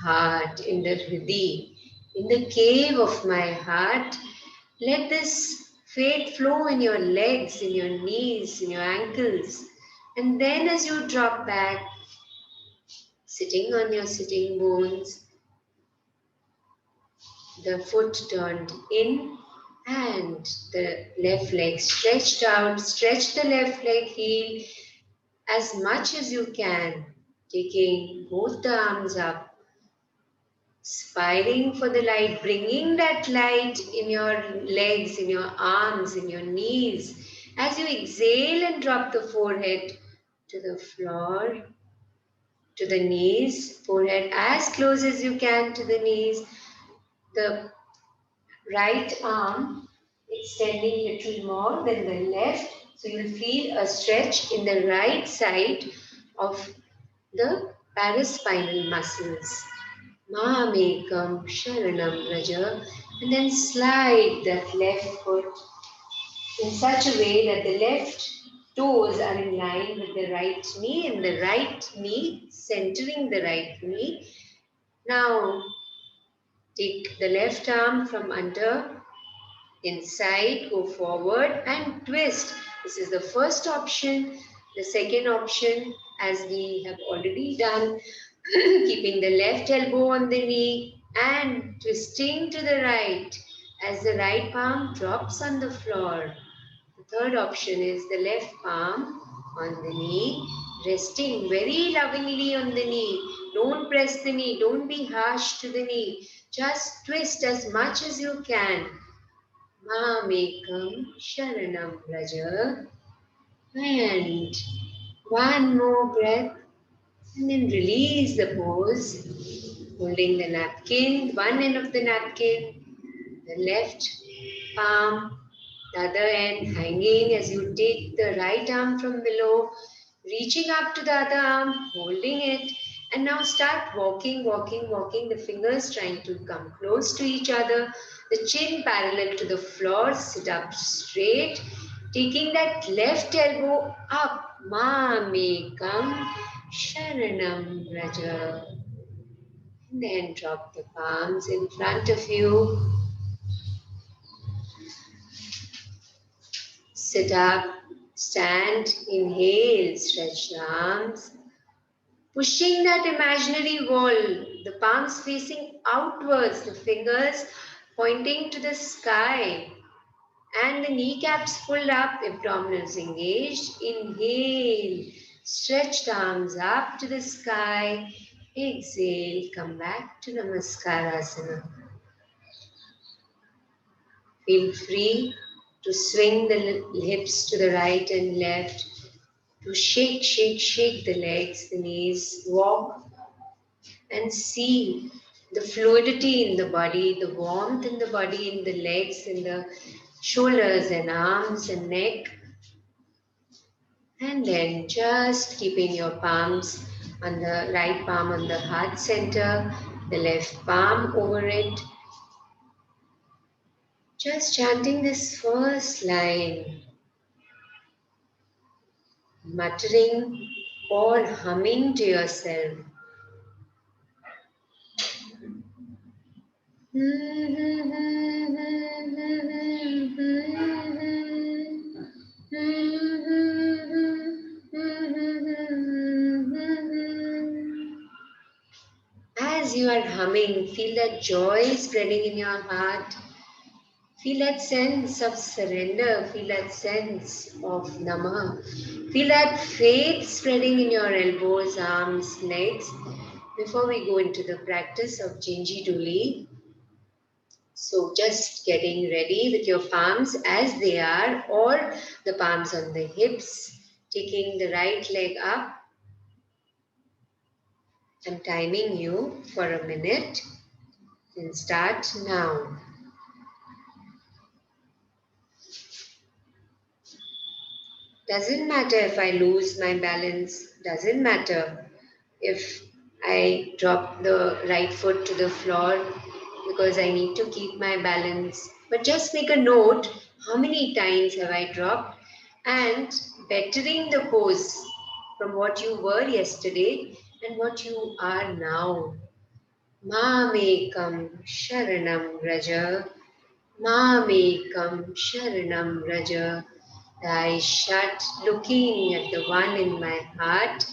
heart, in the Hridi, in the cave of my heart. Let this faith flow in your legs, in your knees, in your ankles. And then as you drop back, sitting on your sitting bones, the foot turned in and the left leg stretched out. Stretch the left leg heel as much as you can, taking both the arms up, aspiring for the light, bringing that light in your legs, in your arms, in your knees. As you exhale and drop the forehead to the floor, to the knees, forehead as close as you can to the knees, the right arm extending little more than the left. So you'll feel a stretch in the right side of the paraspinal muscles. Mamekam Sharanam Raja. And then slide that left foot in such a way that the left toes are in line with the right knee and the right knee centering the right knee. Now take the left arm from under inside, go forward and twist. This is the first option. The second option, as we have already done, keeping the left elbow on the knee and twisting to the right as the right palm drops on the floor. The third option is the left palm on the knee, resting very lovingly on the knee. Don't press the knee, don't be harsh to the knee. Just twist as much as you can. Mamekam Sharanam Raja. And one more breath and then release the pose. Holding the napkin, one end of the napkin, the left palm, the other end hanging as you take the right arm from below, reaching up to the other arm, holding it, and now start walking, walking, walking. The fingers trying to come close to each other, the chin parallel to the floor, sit up straight, taking that left elbow up. Mamekam Sharanam Raja. And then drop the palms in front of you. Sit up, stand, inhale, stretch the arms. Pushing that imaginary wall, the palms facing outwards, the fingers pointing to the sky, and the kneecaps pulled up, abdominals engaged. Inhale, stretch the arms up to the sky. Exhale, come back to Namaskarasana. Feel free to swing the hips to the right and left, to shake, shake, shake the legs, the knees, walk and see the fluidity in the body, the warmth in the body, in the legs, in the shoulders and arms and neck. And then just keeping your palms on the right palm on the heart center, the left palm over it. Just chanting this first line, muttering or humming to yourself. As you are humming, feel that joy spreading in your heart. Feel that sense of surrender. Feel that sense of Nama. Feel that faith spreading in your elbows, arms, legs. Before we go into the practice of Jinji Duli, so just getting ready with your palms as they are, or the palms on the hips, taking the right leg up. I'm timing you for a minute. Then start now. Doesn't matter if I lose my balance. Doesn't matter if I drop the right foot to the floor because I need to keep my balance. But just make a note, how many times have I dropped, and bettering the pose from what you were yesterday and what you are now. Mamekam Sharanam Raja. Mamekam Sharanam Raja. I shut, looking at the one in my heart,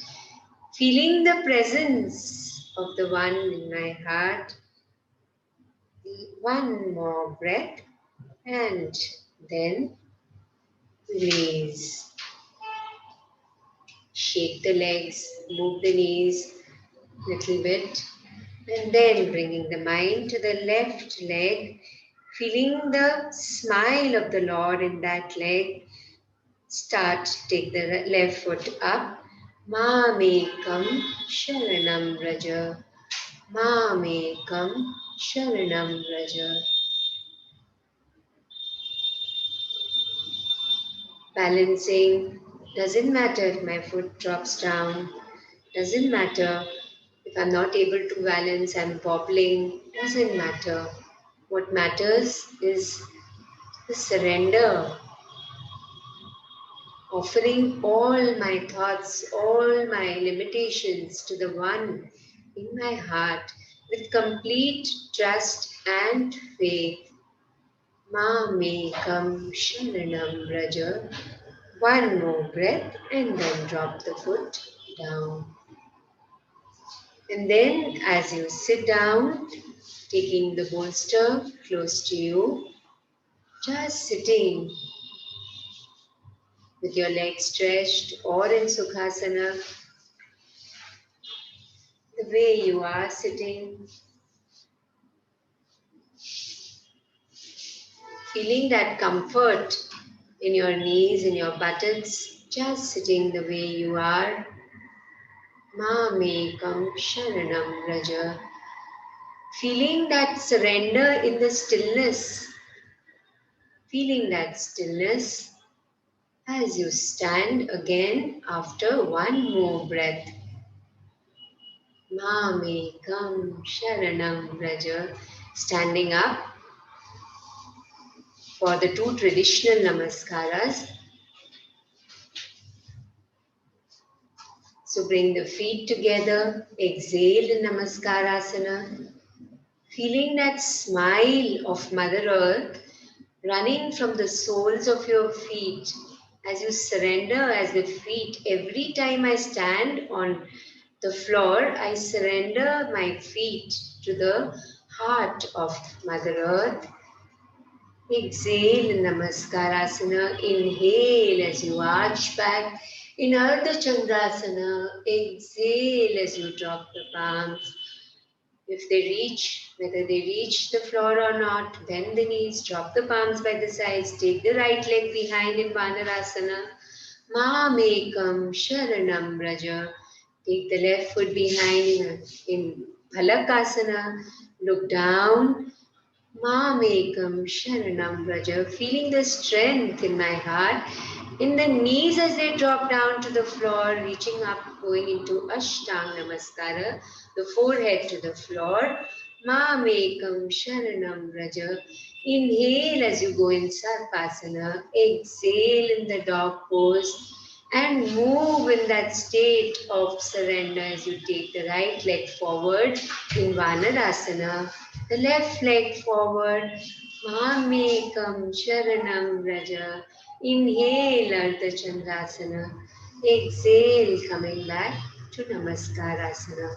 feeling the presence of the one in my heart. One more breath and then release. Shake the legs, move the knees a little bit, and then bringing the mind to the left leg, feeling the smile of the Lord in that leg. Start, take the left foot up. Mamekam Sharanam Raja. Mamekam Sharanam Raja. Balancing. Doesn't matter if my foot drops down. Doesn't matter if I'm not able to balance, I'm wobbling. Doesn't matter. What matters is the surrender, offering all my thoughts, all my limitations to the one in my heart with complete trust and faith. Mamekam Sharanam Raja. One more breath and then drop the foot down. And then as you sit down, taking the bolster close to you, just sitting with your legs stretched or in Sukhasana, the way you are sitting, feeling that comfort in your knees, in your buttocks, just sitting the way you are. Mamekam Sharanam Raja. Feeling that surrender in the stillness, feeling that stillness as you stand again after one more breath. Mamekam Sharanam Raja. Standing up for the two traditional namaskaras. So bring the feet together, exhale in Namaskarasana, feeling that smile of Mother Earth running from the soles of your feet as you surrender as the feet. Every time I stand on the floor, I surrender my feet to the heart of Mother Earth. Exhale in Namaskarasana. Inhale as you arch back. In Ardha Chandrasana, exhale as you drop the palms. If they reach, whether they reach the floor or not, bend the knees, drop the palms by the sides, take the right leg behind in Vanarasana. Mamekam Sharanam Raja. Take the left foot behind in Bhalakasana. Look down. Mamekam Sharanam Raja. Feeling the strength in my heart, in the knees as they drop down to the floor, reaching up, going into Ashtanga Namaskara, the forehead to the floor. Mamekam Sharanam Raja. Inhale as you go in Sarvasana. Exhale in the dog pose. And move in that state of surrender as you take the right leg forward in Vanarasana, the left leg forward. Mamekam Sharanam Raja. Inhale Ardha Chandrasana. Exhale coming back to Namaskarasana.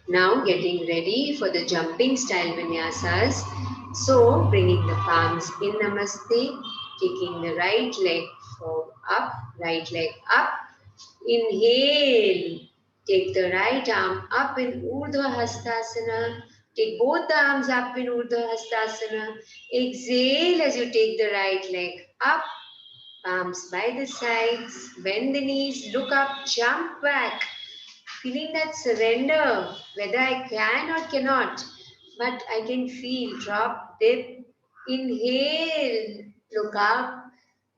Now getting ready for the jumping style vinyasas. So bringing the palms in Namaste, taking the right leg up, right leg up. Inhale, take the right arm up in Urdhva Hastasana. Take both the arms up in Urdhva Hastasana. Exhale as you take the right leg up. Palms by the sides. Bend the knees. Look up. Jump back. Feeling that surrender. Whether I can or cannot. But I can feel. Drop, dip. Inhale. Look up.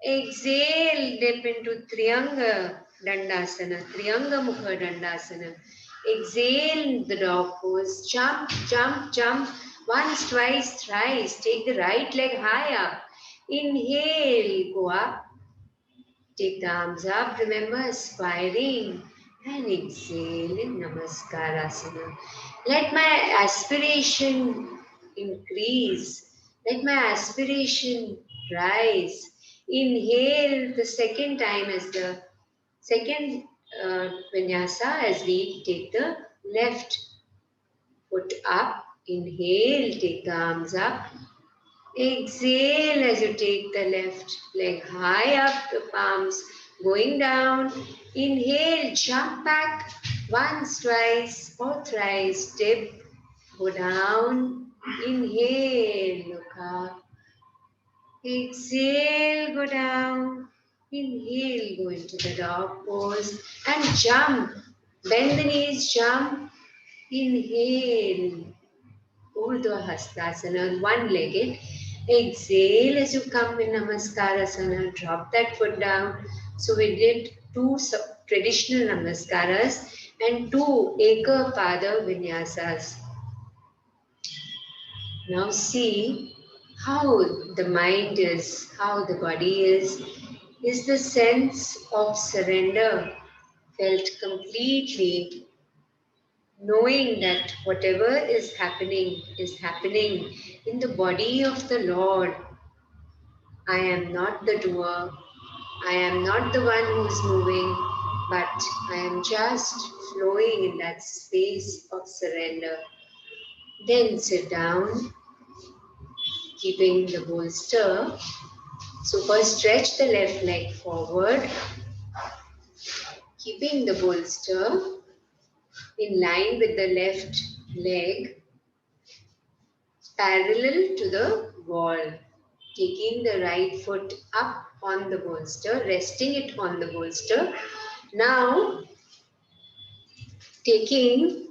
Exhale, dip into Triyanga Dandasana, Triyanga Mukha Dandasana. Exhale the dog pose, jump, jump, jump, once, twice, thrice. Take the right leg high up. Inhale, go up. Take the arms up, remember aspiring. And exhale in Namaskarasana. Let my aspiration increase. Let my aspiration rise. Inhale the second time as the second vinyasa as we take the left foot up. Inhale, take the arms up. Exhale as you take the left leg high up, the palms going down. Inhale, jump back once, twice, or thrice. Dip, go down. Inhale, look up. Exhale, go down. Inhale, go into the dog pose and jump. Bend the knees, jump. Inhale. Urdhva Hastasana, one-legged. Exhale as you come in Namaskarasana. Drop that foot down. So we did two traditional Namaskaras and two Eka Pada Vinyasas. Now see how the mind is, how the body is. Is the sense of surrender felt completely, knowing that whatever is happening in the body of the Lord. I am not the doer, I am not the one who's moving, but I am just flowing in that space of surrender. Then sit down, keeping the bolster. So first stretch the left leg forward, keeping the bolster in line with the left leg parallel to the wall. Taking the right foot up on the bolster, resting it on the bolster. Now, taking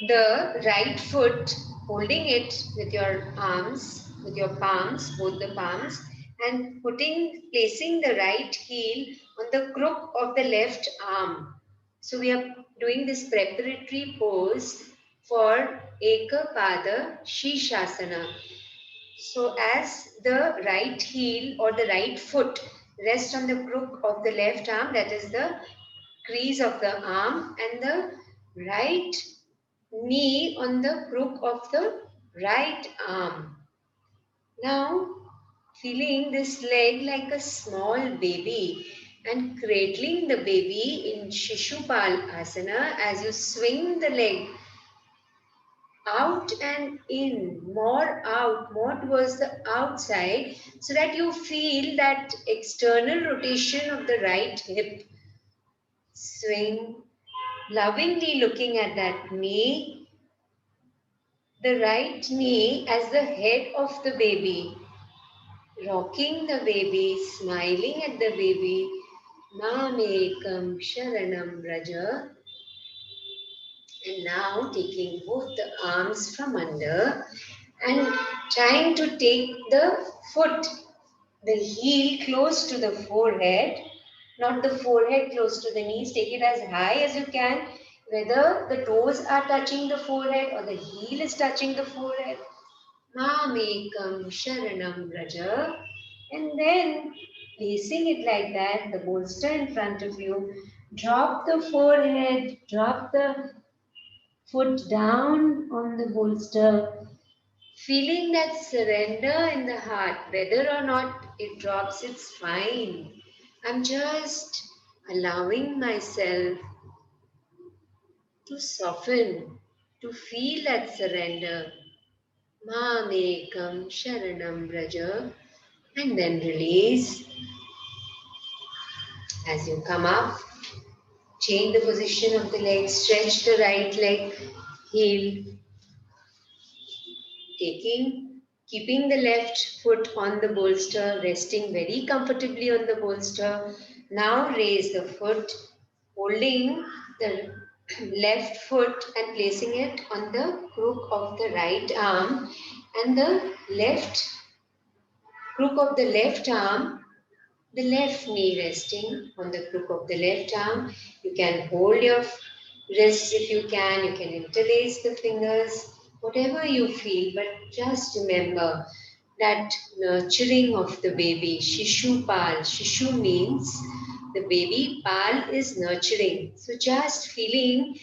the right foot, holding it with your arms, with your palms, both the palms, and placing the right heel on the crook of the left arm. So we are doing this preparatory pose for Eka Pada Shishasana. So as the right heel or the right foot rests on the crook of the left arm, that is the crease of the arm, and the right knee on the crook of the right arm. Now, feeling this leg like a small baby and cradling the baby in Shishupal Asana as you swing the leg out and in, more towards the outside, so that you feel that external rotation of the right hip. Swing, lovingly looking at that knee, the right knee as the head of the baby, rocking the baby, smiling at the baby. Mamekam Sharanam Raja. And now taking both the arms from under and trying to take the foot, the heel close to the forehead, not the forehead close to the knees. Take it as high as you can, whether the toes are touching the forehead or the heel is touching the forehead. Mamekam Sharanam Raja. And then placing it like that, the bolster in front of you, drop the forehead, drop the foot down on the bolster, feeling that surrender in the heart. Whether or not it drops, it's fine. I'm just allowing myself to soften. to feel that surrender. Mamekam Sharanam Braja. And then release. As you come up, change the position of the leg, stretch the right leg, heel, keeping the left foot on the bolster, resting very comfortably on the bolster. Now raise the foot, holding the left foot and placing it on the crook of the right arm, and the left crook of the left arm, the left knee resting on the crook of the left arm. You can hold your wrists if you can. You can interlace the fingers, whatever you feel. But just remember that nurturing of the baby. Shishu Pal. Shishu means the baby. Pal is nurturing. So just feeling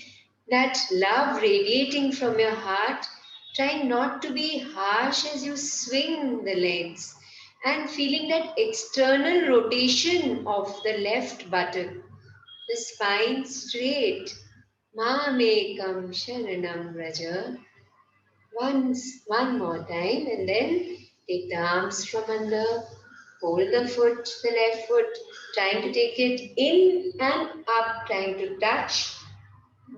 that love radiating from your heart, trying not to be harsh as you swing the legs, and feeling that external rotation of the left buttock, the spine straight. Mamekam Sharanam Raja. One more time, and then take the arms from under, hold the foot, the left foot, trying to take it in and up, trying to touch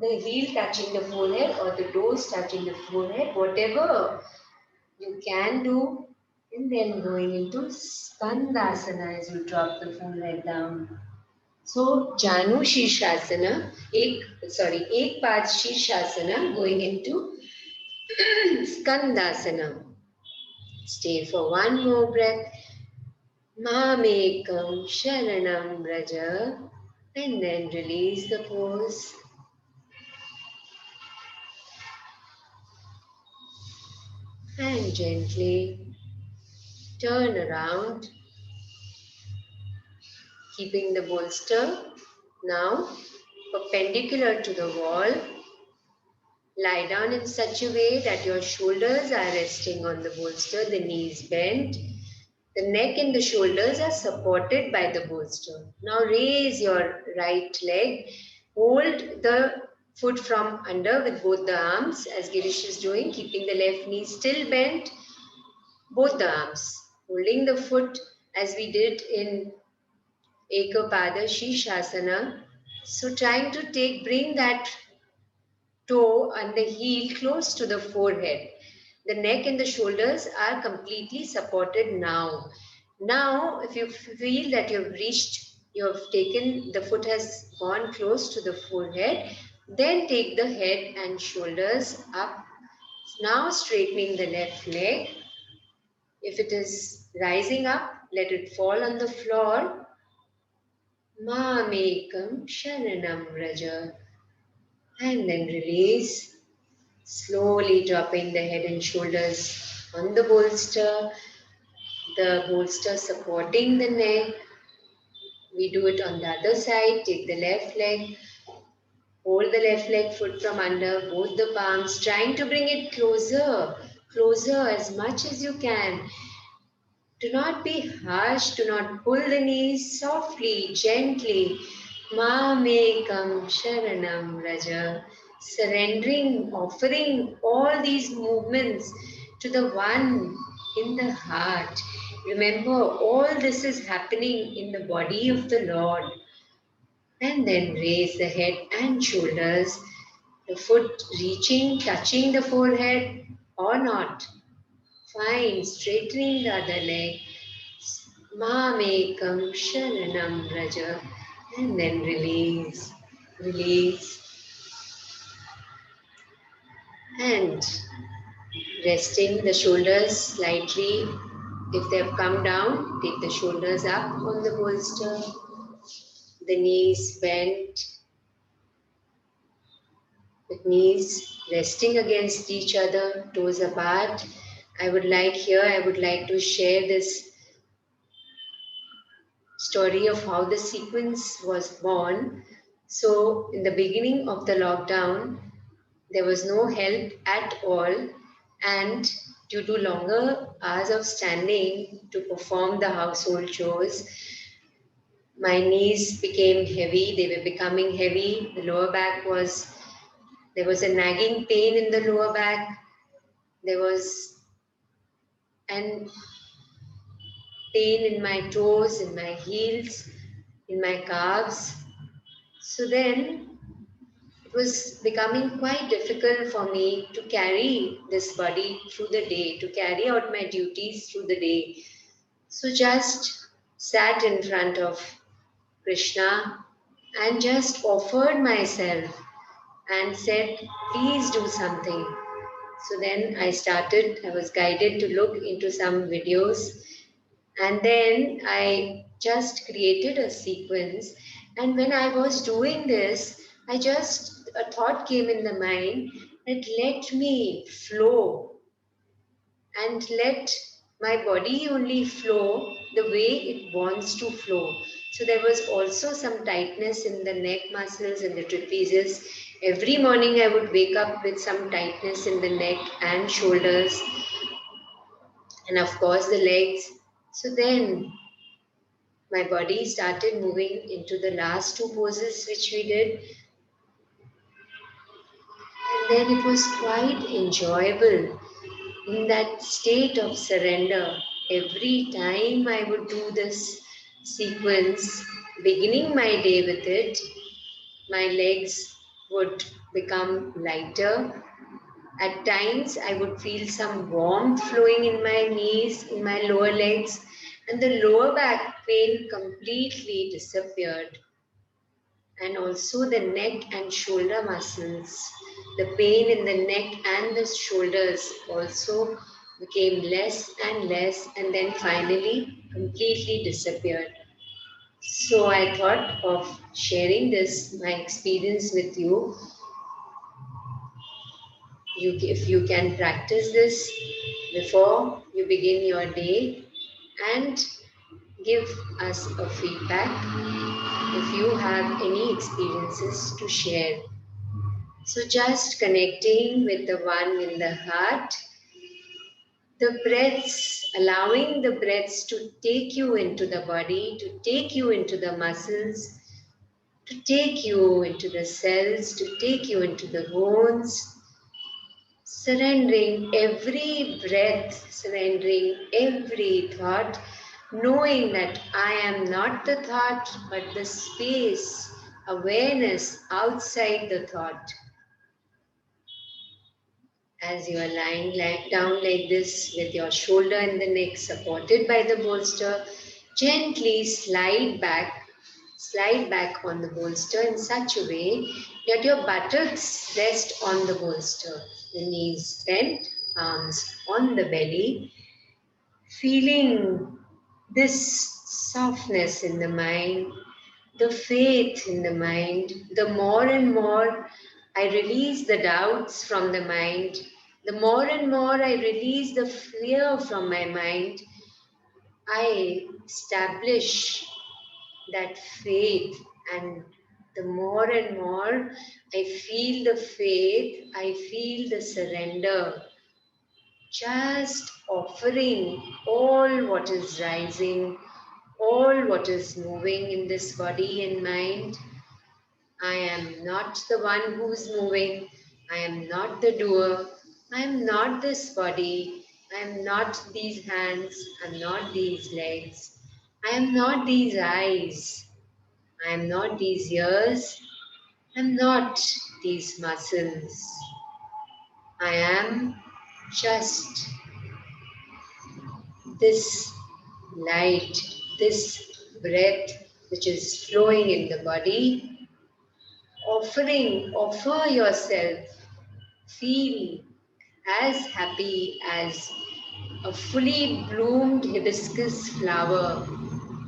the heel touching the forehead or the toes touching the forehead, whatever you can do, and then going into Skandasana as you drop the forehead down. So Janu Shirshasana, एक पाद Shirshasana going into Skandasana. Stay for one more breath. Mamekam Sharanam Braja, and then release the pose. And gently turn around, keeping the bolster now perpendicular to the wall. Lie down in such a way that your shoulders are resting on the bolster, the knees bent, the neck and the shoulders are supported by the bolster. Now raise your right leg, hold the foot from under with both the arms as Girish is doing, keeping the left knee still bent, both the arms, holding the foot as we did in Ekapada Shirshasana. So trying to bring that toe and the heel close to the forehead. The neck and the shoulders are completely supported now. Now, if you feel that you have taken, the foot has gone close to the forehead, then take the head and shoulders up. Now straightening the left leg. If it is rising up, let it fall on the floor. Mamekam Sharanam Raja. And then release. Slowly dropping the head and shoulders on the bolster supporting the neck. We do it on the other side. Take the left leg, hold the left leg foot from under, both the palms, trying to bring it closer as much as you can. Do not be harsh, do not pull the knees, softly, gently. Mamekam Sharanam Raja. Surrendering, offering all these movements to the one in the heart. Remember, all this is happening in the body of the Lord. And then raise the head and shoulders, the foot reaching, touching the forehead or not. Fine, straightening the other leg. Mamekam Sharanam Raja. And then release, release. And resting the shoulders slightly. If they have come down, take the shoulders up on the bolster. The knees bent. The knees resting against each other, toes apart. I would like to share this story of how the sequence was born. So in the beginning of the lockdown, there was no help at all, and due to longer hours of standing to perform the household chores, my knees became heavy. They were becoming heavy. The lower back was There was a nagging pain in the lower back. There was an pain in my toes, in my heels, in my calves. So then it was becoming quite difficult for me to carry this body through the day, to carry out my duties through the day. So just sat in front of Krishna and just offered myself and said, please do something. So then I was guided to look into some videos, and then I just created a sequence. And when I was doing this, a thought came in the mind that let me flow and let my body only flow the way it wants to flow. So there was also some tightness in the neck muscles and the trapezius. Every morning I would wake up with some tightness in the neck and shoulders, and of course the legs. So then my body started moving into the last two poses which we did, and then it was quite enjoyable in that state of surrender. Every time I would do this sequence, beginning my day with it, my legs would become lighter. At times, I would feel some warmth flowing in my knees, in my lower legs, and the lower back pain completely disappeared. And also the neck and shoulder muscles. The pain in the neck and the shoulders also became less and less, and then finally completely disappeared. So I thought of sharing this, my experience with you. If you can practice this before you begin your day and give us a feedback if you have any experiences to share. So just connecting with the one in the heart, the breaths, allowing the breaths to take you into the body, to take you into the muscles, to take you into the cells, to take you into the bones, surrendering every breath, surrendering every thought, knowing that I am not the thought, but the space, awareness outside the thought. As you are lying down like this with your shoulder and the neck supported by the bolster, gently slide back on the bolster in such a way that your buttocks rest on the bolster, the knees bent, arms on the belly, feeling this softness in the mind, the faith in the mind. The more and more I release the doubts from the mind, the more and more I release the fear from my mind, I establish that faith, and the more and more I feel the faith, I feel the surrender, just offering all what is rising, all what is moving in this body and mind. I am not the one who's moving. I am not the doer. I am not this body. I am not these hands. I am not these legs. I am not these eyes. I am not these ears. I am not these muscles. I am just this light, this breath which is flowing in the body. Offer yourself, feel as happy as a fully bloomed hibiscus flower,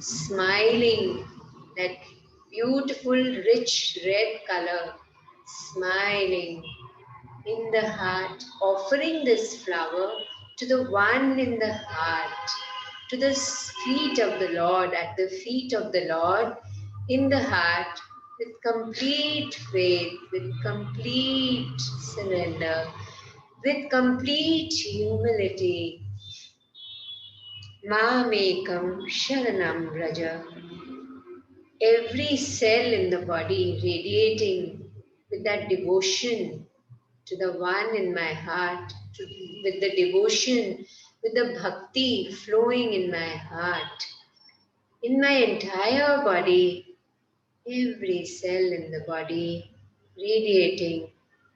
smiling that beautiful, rich red color, smiling in the heart, offering this flower to the one in the heart, to the feet of the Lord, at the feet of the Lord, in the heart, with complete faith, with complete surrender, with complete humility. Mamekam Sharanam Raja. Every cell in the body radiating with that devotion, to the one in my heart, with the devotion, with the bhakti flowing in my heart, in my entire body, every cell in the body radiating,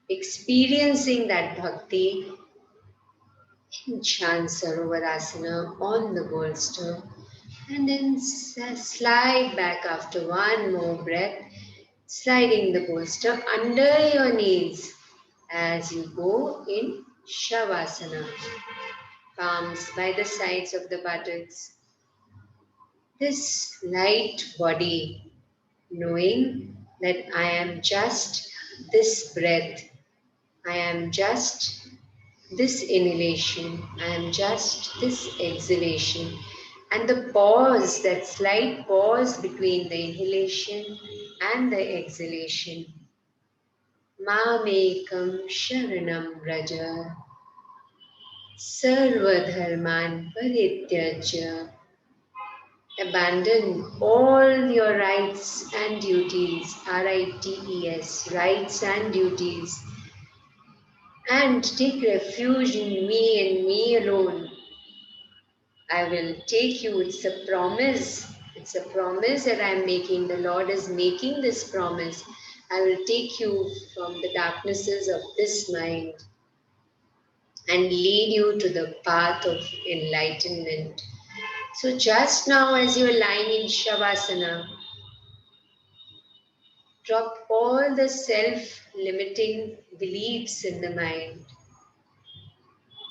experiencing that bhakti in Sarovarasana on the bolster, and then slide back after one more breath, sliding the bolster under your knees as you go in Shavasana. Palms by the sides of the buttocks. This light body, knowing that I am just this breath, I am just this inhalation, I am just this exhalation. And the pause, that slight pause between the inhalation and the exhalation. Mamekam Sharanam Raja Sarva Dharman Parityajya. Abandon all your rights and duties, RITES, rights and duties, and take refuge in me and me alone. I will take you. It's a promise. It's a promise that I am making. The Lord is making this promise. I will take you from the darknesses of this mind and lead you to the path of enlightenment. So just now as you are lying in Shavasana, drop all the self-limiting beliefs in the mind,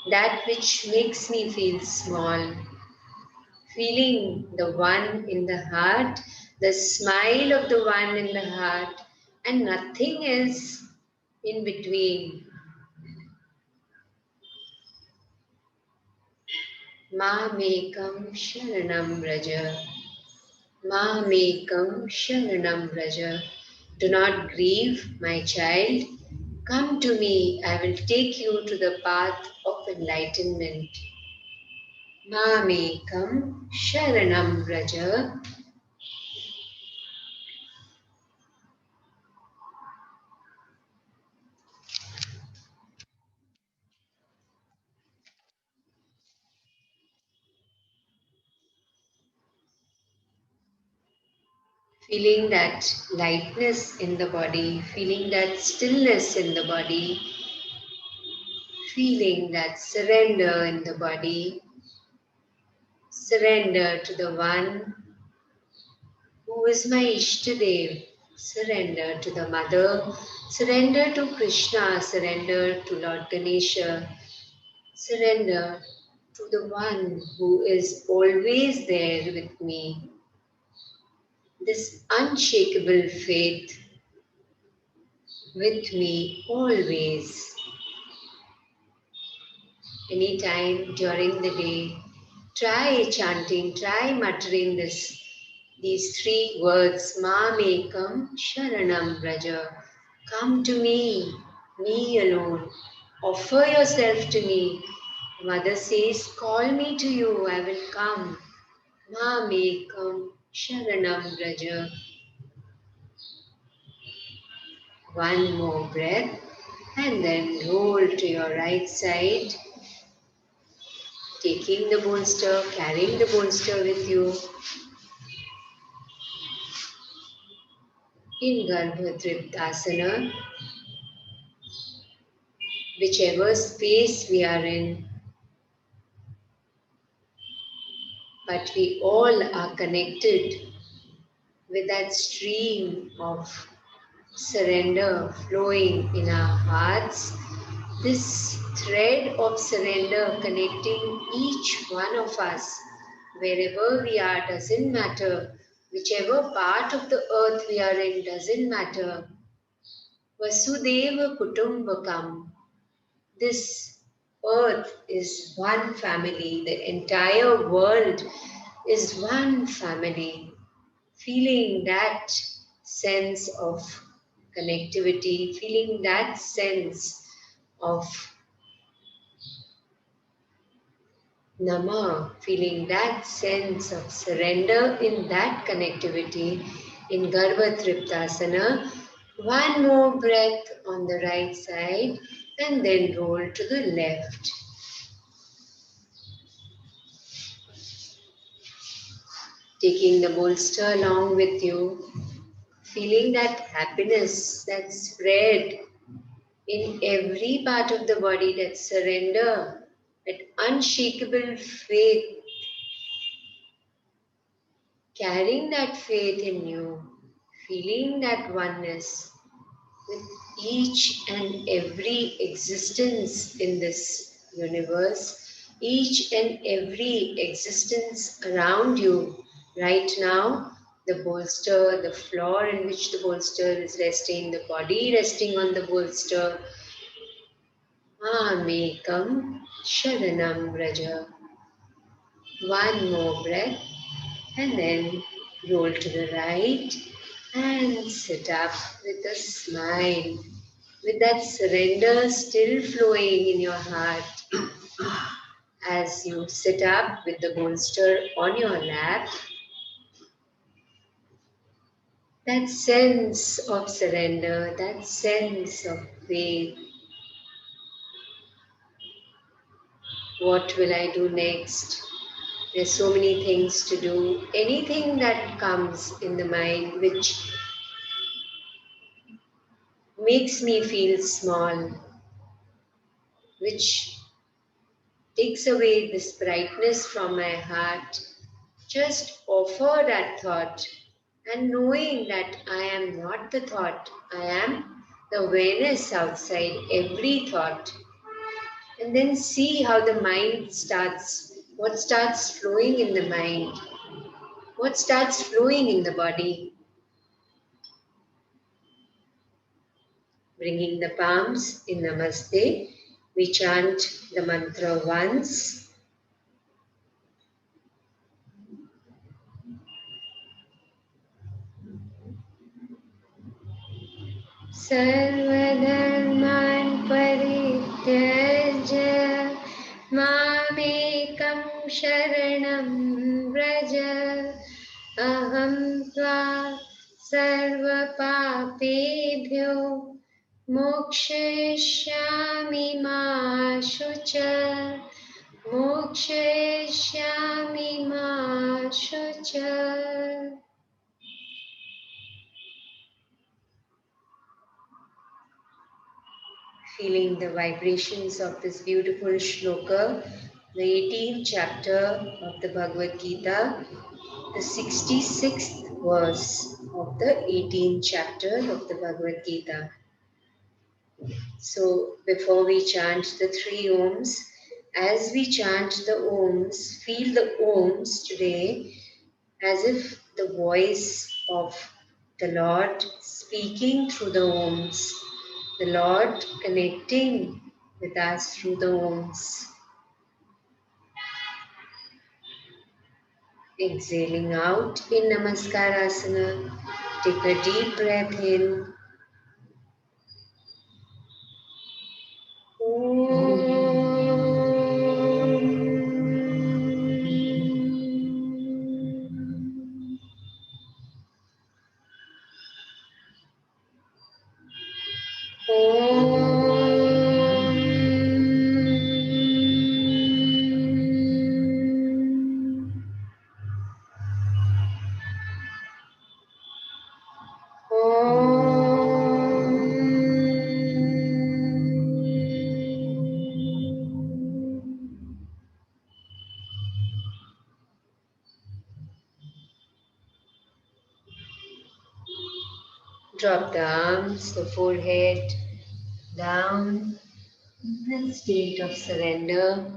that which makes me feel small, feeling the one in the heart, the smile of the one in the heart, and nothing else in between. Mamekam Sharanam Raja. Mamekam Sharanam Raja. Do not grieve, my child. Come to me, I will take you to the path of enlightenment. Mamekam Sharanam Raja. Feeling that lightness in the body, feeling that stillness in the body, feeling that surrender in the body, surrender to the one who is my Ishtadev, surrender to the Mother, surrender to Krishna, surrender to Lord Ganesha, surrender to the one who is always there with me. This unshakable faith with me always. Anytime during the day, try chanting, try muttering these three words, Mamekam Sharanam Raja. Come to me alone. Offer yourself to me. Mother says, call me to you, I will come. Mamekam Sharanam Raja. One more breath and then roll to your right side, taking the bolster, carrying the bolster with you. In Garbhatriptasana, whichever space we are in, but we all are connected with that stream of surrender flowing in our hearts, this thread of surrender connecting each one of us, wherever we are, doesn't matter, whichever part of the earth we are in, doesn't matter. Vasudeva Kutumbakam. This earth is one family, the entire world is one family. Feeling that sense of connectivity, feeling that sense of Nama, feeling that sense of surrender in that connectivity in Garbha Triptasana. One more breath on the right side and then roll to the left. Taking the bolster along with you, feeling that happiness that spread in every part of the body, that surrender, that unshakable faith, carrying that faith in you, feeling that oneness with each and every existence in this universe, each and every existence around you right now, the bolster, the floor in which the bolster is resting, the body resting on the bolster. Amekam Sharanam Raja. One more breath and then roll to the right and sit up with a smile, with that surrender still flowing in your heart. As you sit up with the bolster on your lap, that sense of surrender, that sense of faith. What will I do next? There's so many things to do. Anything that comes in the mind which makes me feel small, which takes away this brightness from my heart, just offer that thought, and knowing that I am not the thought, I am the awareness outside every thought. And then see how the mind starts, what starts flowing in the mind, what starts flowing in the body. Bringing the palms in Namaste, we chant the mantra once. Sarva Dharman Parityajya Mamekam Sharanam Vraja Aham Tva Sarva Papebhyo Mokshayashyami Ma Shucha Mokshayashyami Ma Shucha. Feeling the vibrations of this beautiful shloka, the 18th chapter of the Bhagavad Gita, the 66th verse of the 18th chapter of the Bhagavad Gita. So before we chant the three Oms, as we chant the Oms, feel the Oms today as if the voice of the Lord speaking through the Oms, the Lord connecting with us through the Oms. Exhaling out in Namaskarasana, take a deep breath in. Drop the arms, the forehead down in a state of surrender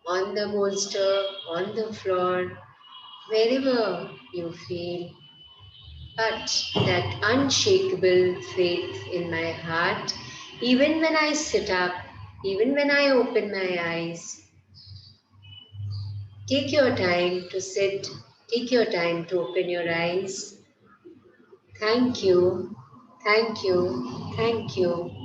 on the bolster, on the floor, wherever you feel. But that unshakable faith in my heart, even when I sit up, even when I open my eyes, take your time to sit, take your time to open your eyes. Thank you, thank you, thank you.